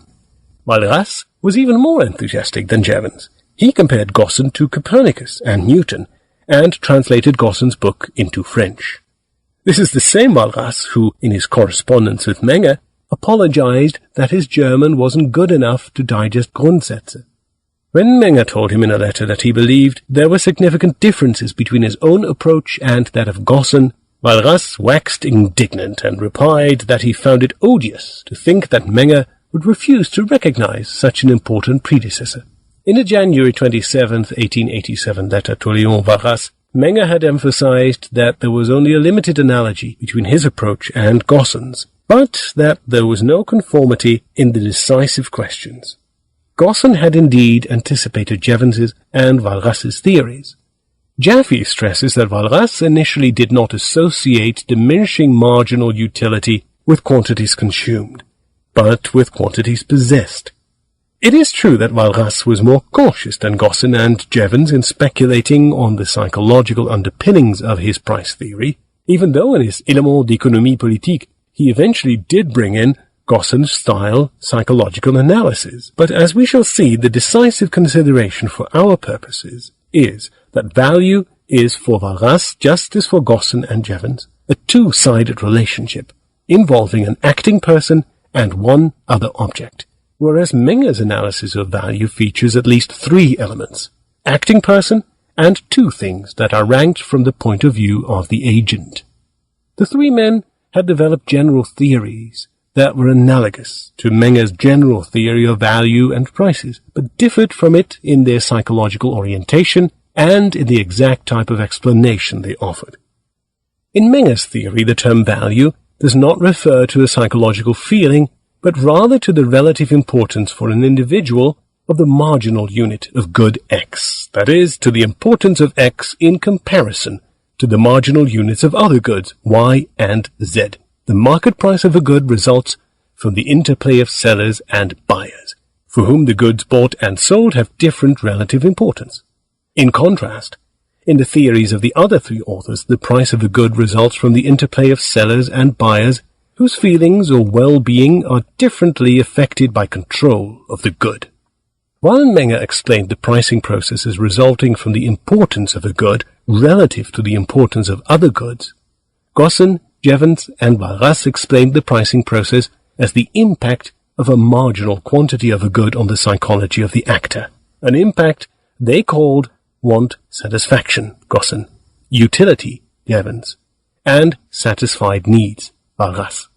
Walras was even more enthusiastic than Jevons. He compared Gosson to Copernicus and Newton, and translated Gosson's book into French. This is the same Walras who, in his correspondence with Menger, apologized that his German wasn't good enough to digest Grundsätze. When Menger told him in a letter that he believed there were significant differences between his own approach and that of Gosson, Walras waxed indignant and replied that he found it odious to think that Menger would refuse to recognize such an important predecessor. In a January 27, 1887 letter to Léon Walras, Menger had emphasized that there was only a limited analogy between his approach and Gosson's, but that there was no conformity in the decisive questions. Gosson had indeed anticipated Jevons's and Walras's theories. Jaffe stresses that Walras initially did not associate diminishing marginal utility with quantities consumed, but with quantities possessed. It is true that Walras was more cautious than Gosson and Jevons in speculating on the psychological underpinnings of his price theory, even though in his Éléments d'économie politique he eventually did bring in Gosson's style psychological analysis. But as we shall see, the decisive consideration for our purposes is that value is for Walras, just as for Gosson and Jevons, a two-sided relationship involving an acting person and one other object, whereas Menger's analysis of value features at least three elements: acting person and two things that are ranked from the point of view of the agent. The three men had developed general theories that were analogous to Menger's general theory of value and prices, but differed from it in their psychological orientation and in the exact type of explanation they offered. In Menger's theory, the term value does not refer to a psychological feeling, but rather to the relative importance for an individual of the marginal unit of good X, that is, to the importance of X in comparison to the marginal units of other goods, Y and Z. The market price of a good results from the interplay of sellers and buyers, for whom the goods bought and sold have different relative importance. In contrast, in the theories of the other three authors, the price of a good results from the interplay of sellers and buyers, whose feelings or well-being are differently affected by control of the good. While Menger explained the pricing process as resulting from the importance of a good relative to the importance of other goods, Gosson, Jevons, and Walras explained the pricing process as the impact of a marginal quantity of a good on the psychology of the actor, an impact they called want satisfaction, Gosson, utility, Jevons, and satisfied needs, Walras.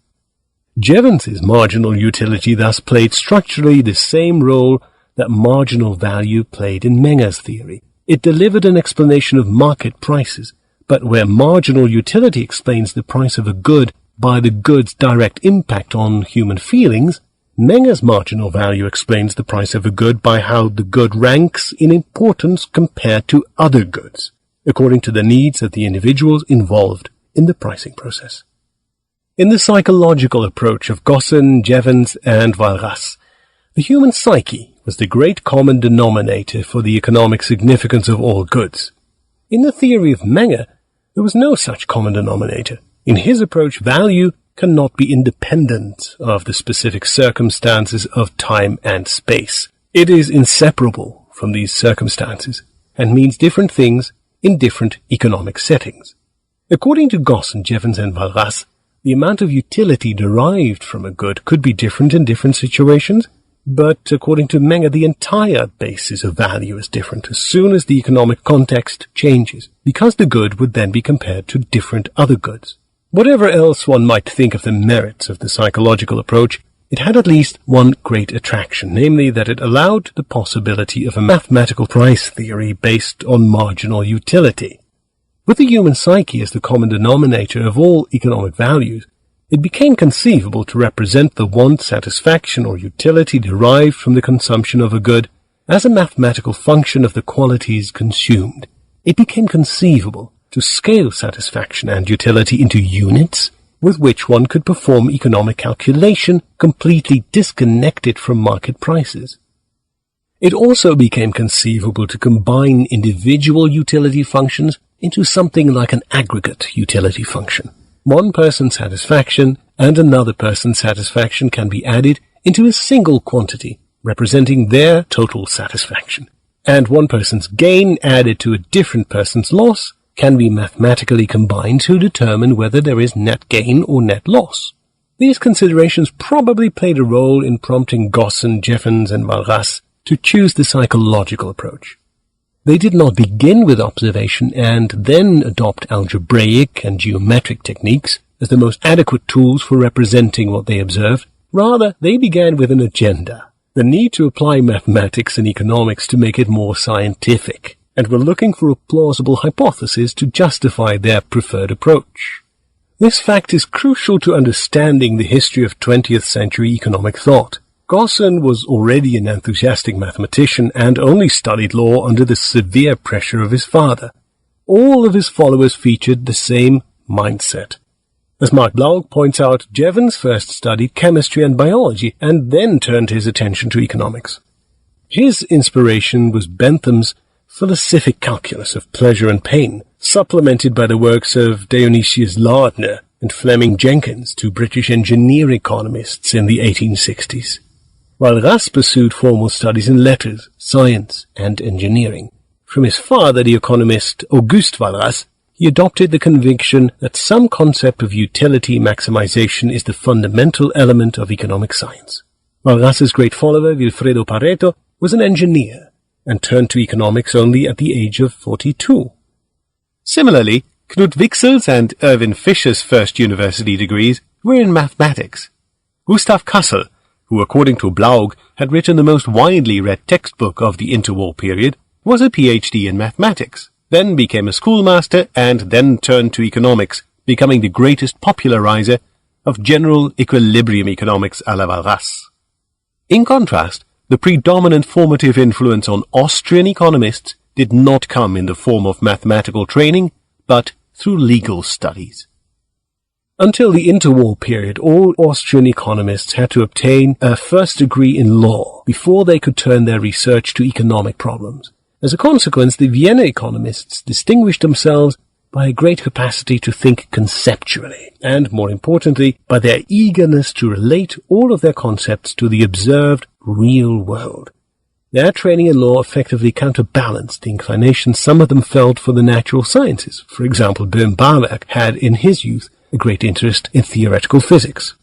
Jevons's marginal utility thus played structurally the same role that marginal value played in Menger's theory. It delivered an explanation of market prices, but where marginal utility explains the price of a good by the good's direct impact on human feelings, Menger's marginal value explains the price of a good by how the good ranks in importance compared to other goods, according to the needs of the individuals involved in the pricing process. In the psychological approach of Gosson, Jevons, and Walras, the human psyche was the great common denominator for the economic significance of all goods. In the theory of Menger, there was no such common denominator. In his approach, value cannot be independent of the specific circumstances of time and space. It is inseparable from these circumstances and means different things in different economic settings. According to Gosson, Jevons, and Walras, the amount of utility derived from a good could be different in different situations, but according to Menger, the entire basis of value is different as soon as the economic context changes, because the good would then be compared to different other goods. Whatever else one might think of the merits of the psychological approach, it had at least one great attraction, namely that it allowed the possibility of a mathematical price theory based on marginal utility. With the human psyche as the common denominator of all economic values, it became conceivable to represent the want, satisfaction, or utility derived from the consumption of a good as a mathematical function of the qualities consumed. It became conceivable to scale satisfaction and utility into units with which one could perform economic calculation completely disconnected from market prices. It also became conceivable to combine individual utility functions into something like an aggregate utility function. One person's satisfaction and another person's satisfaction can be added into a single quantity, representing their total satisfaction. And one person's gain added to a different person's loss can be mathematically combined to determine whether there is net gain or net loss. These considerations probably played a role in prompting Gosson, Jevons, and Walras to choose the psychological approach. They did not begin with observation and then adopt algebraic and geometric techniques as the most adequate tools for representing what they observed. Rather, they began with an agenda, the need to apply mathematics and economics to make it more scientific, and were looking for a plausible hypothesis to justify their preferred approach. This fact is crucial to understanding the history of 20th century economic thought. Gosson was already an enthusiastic mathematician and only studied law under the severe pressure of his father. All of his followers featured the same mindset. As Mark Blaug points out, Jevons first studied chemistry and biology and then turned his attention to economics. His inspiration was Bentham's philosophic calculus of pleasure and pain, supplemented by the works of Dionysius Lardner and Fleming Jenkins, two British engineer economists in the 1860s. Walras pursued formal studies in letters, science, and engineering. From his father, the economist Auguste Walras, he adopted the conviction that some concept of utility maximization is the fundamental element of economic science. Walras's great follower, Vilfredo Pareto, was an engineer and turned to economics only at the age of 42. Similarly, Knut Wicksel's and Erwin Fischer's first university degrees were in mathematics. Gustav Kassel, who according to Blaug had written the most widely read textbook of the interwar period, was a PhD in mathematics, then became a schoolmaster and then turned to economics, becoming the greatest popularizer of general equilibrium economics à la Walras. In contrast, the predominant formative influence on Austrian economists did not come in the form of mathematical training, but through legal studies. Until the interwar period, all Austrian economists had to obtain a first degree in law before they could turn their research to economic problems. As a consequence, the Vienna economists distinguished themselves by a great capacity to think conceptually, and, more importantly, by their eagerness to relate all of their concepts to the observed real world. Their training in law effectively counterbalanced the inclination some of them felt for the natural sciences. For example, bohm-bawerk had in his youth a great interest in theoretical physics.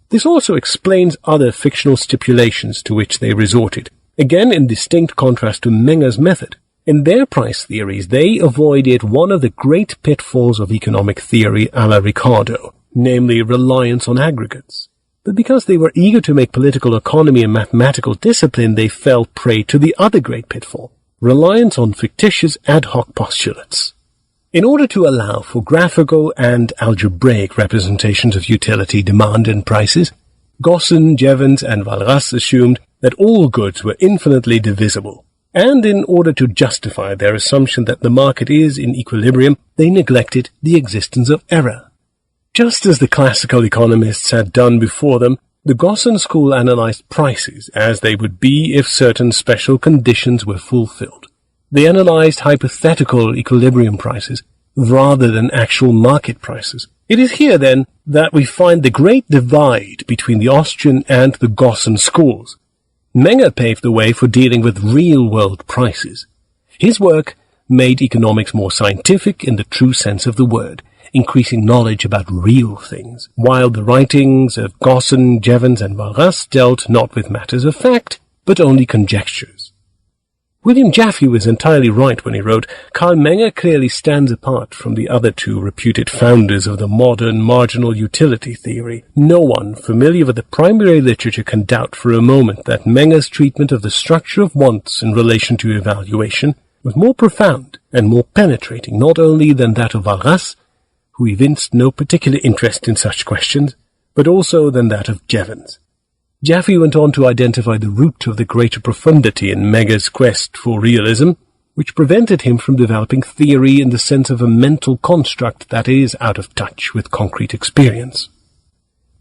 This also explains other fictional stipulations to which they resorted, again in distinct contrast to Menger's method. In their price theories, they avoided one of the great pitfalls of economic theory à la Ricardo, namely reliance on aggregates. But because they were eager to make political economy a mathematical discipline, they fell prey to the other great pitfall, reliance on fictitious ad hoc postulates. In order to allow for graphical and algebraic representations of utility, demand, and prices, Gossen, Jevons, and Walras assumed that all goods were infinitely divisible, and in order to justify their assumption that the market is in equilibrium, they neglected the existence of error. Just as the classical economists had done before them, the Gossen school analyzed prices as they would be if certain special conditions were fulfilled. They analyzed hypothetical equilibrium prices rather than actual market prices. It is here, then, that we find the great divide between the Austrian and the Gossen schools. Menger paved the way for dealing with real-world prices. His work made economics more scientific in the true sense of the word, increasing knowledge about real things, while the writings of Gossen, Jevons, and Walras dealt not with matters of fact, but only conjectures. William Jaffe was entirely right when he wrote, "Karl Menger clearly stands apart from the other two reputed founders of the modern marginal utility theory. No one familiar with the primary literature can doubt for a moment that Menger's treatment of the structure of wants in relation to evaluation was more profound and more penetrating not only than that of Walras, who evinced no particular interest in such questions, but also than that of Jevons." Jaffe went on to identify the root of the greater profundity in Menger's quest for realism, which prevented him from developing theory in the sense of a mental construct that is out of touch with concrete experience.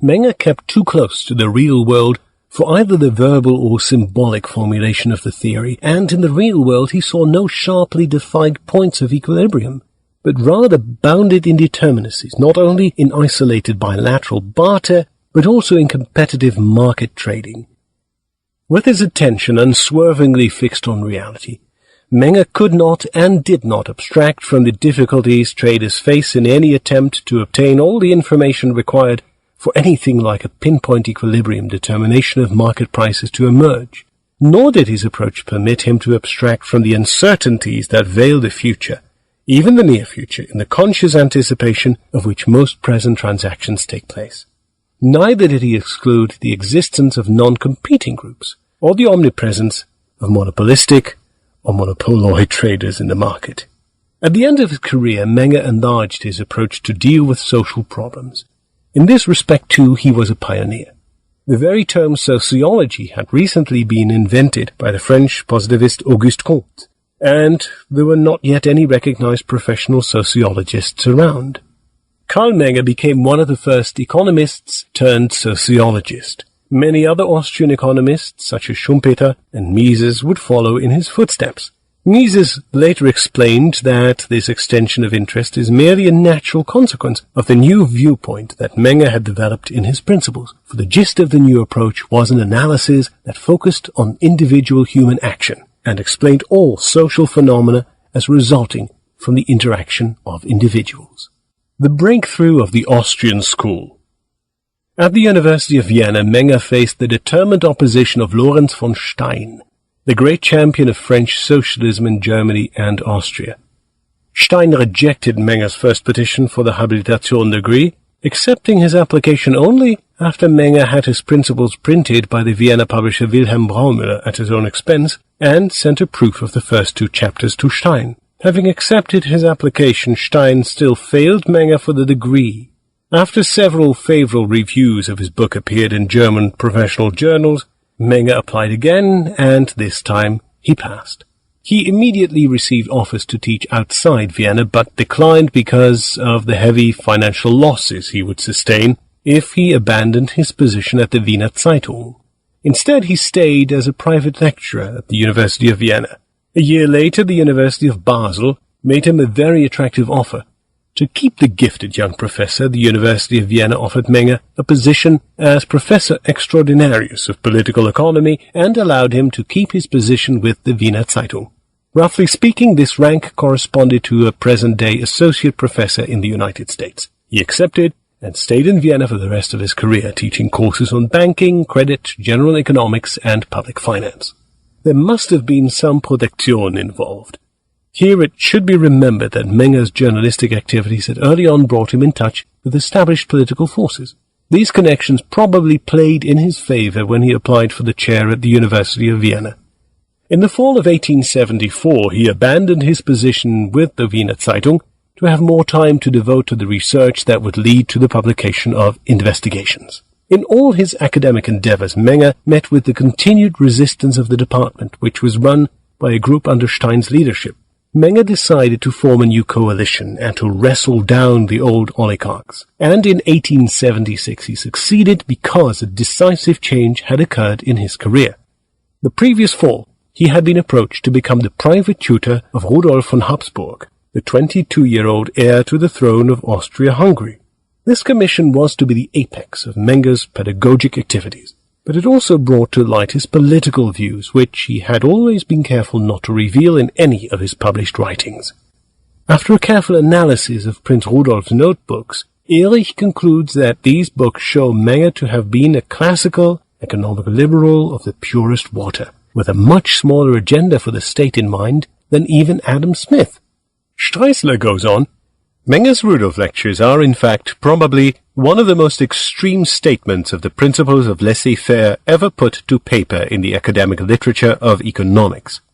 Menger kept too close to the real world for either the verbal or symbolic formulation of the theory, and in the real world he saw no sharply defined points of equilibrium, but rather bounded indeterminacies, not only in isolated bilateral barter, but also in competitive market trading. With his attention unswervingly fixed on reality, Menger could not and did not abstract from the difficulties traders face in any attempt to obtain all the information required for anything like a pinpoint equilibrium determination of market prices to emerge. Nor did his approach permit him to abstract from the uncertainties that veil the future, even the near future, in the conscious anticipation of which most present transactions take place. Neither did he exclude the existence of non-competing groups, or the omnipresence of monopolistic or monopoloid traders in the market. At the end of his career, Menger enlarged his approach to deal with social problems. In this respect, too, he was a pioneer. The very term sociology had recently been invented by the French positivist Auguste Comte, and there were not yet any recognized professional sociologists around. Karl Menger became one of the first economists turned sociologist. Many other Austrian economists, such as Schumpeter and Mises, would follow in his footsteps. Mises later explained that this extension of interest is merely a natural consequence of the new viewpoint that Menger had developed in his principles, for the gist of the new approach was an analysis that focused on individual human action and explained all social phenomena as resulting from the interaction of individuals. The breakthrough of the Austrian school. At the University of Vienna, Menger faced the determined opposition of Lorenz von Stein, the great champion of French socialism in Germany and Austria. Stein rejected Menger's first petition for the habilitation degree, accepting his application only after Menger had his principles printed by the Vienna publisher Wilhelm Braumüller at his own expense and sent a proof of the first two chapters to Stein. Having accepted his application, Stein still failed Menger for the degree. After several favorable reviews of his book appeared in German professional journals, Menger applied again, and this time he passed. He immediately received offers to teach outside Vienna, but declined because of the heavy financial losses he would sustain if he abandoned his position at the Wiener Zeitung. Instead, he stayed as a private lecturer at the University of Vienna. A year later, the University of Basel made him a very attractive offer. To keep the gifted young professor, the University of Vienna offered Menger a position as Professor Extraordinarius of Political Economy and allowed him to keep his position with the Wiener Zeitung. Roughly speaking, this rank corresponded to a present-day associate professor in the United States. He accepted and stayed in Vienna for the rest of his career, teaching courses on banking, credit, general economics, and public finance. There must have been some protection involved. Here it should be remembered that Menger's journalistic activities had early on brought him in touch with established political forces. These connections probably played in his favor when he applied for the chair at the University of Vienna. In the fall of 1874, he abandoned his position with the Wiener Zeitung to have more time to devote to the research that would lead to the publication of investigations. In all his academic endeavors, Menger met with the continued resistance of the department, which was run by a group under Stein's leadership. Menger decided to form a new coalition and to wrestle down the old oligarchs. And in 1876 he succeeded because a decisive change had occurred in his career. The previous fall, he had been approached to become the private tutor of Rudolf von Habsburg, the 22-year-old heir to the throne of Austria-Hungary. This commission was to be the apex of Menger's pedagogic activities, but it also brought to light his political views, which he had always been careful not to reveal in any of his published writings. After a careful analysis of Prince Rudolf's notebooks, Erich concludes that these books show Menger to have been a classical, economic liberal of the purest water, with a much smaller agenda for the state in mind than even Adam Smith. Streissler goes on, Menger's Rudolf lectures are, in fact, probably one of the most extreme statements of the principles of laissez-faire ever put to paper in the academic literature of economics.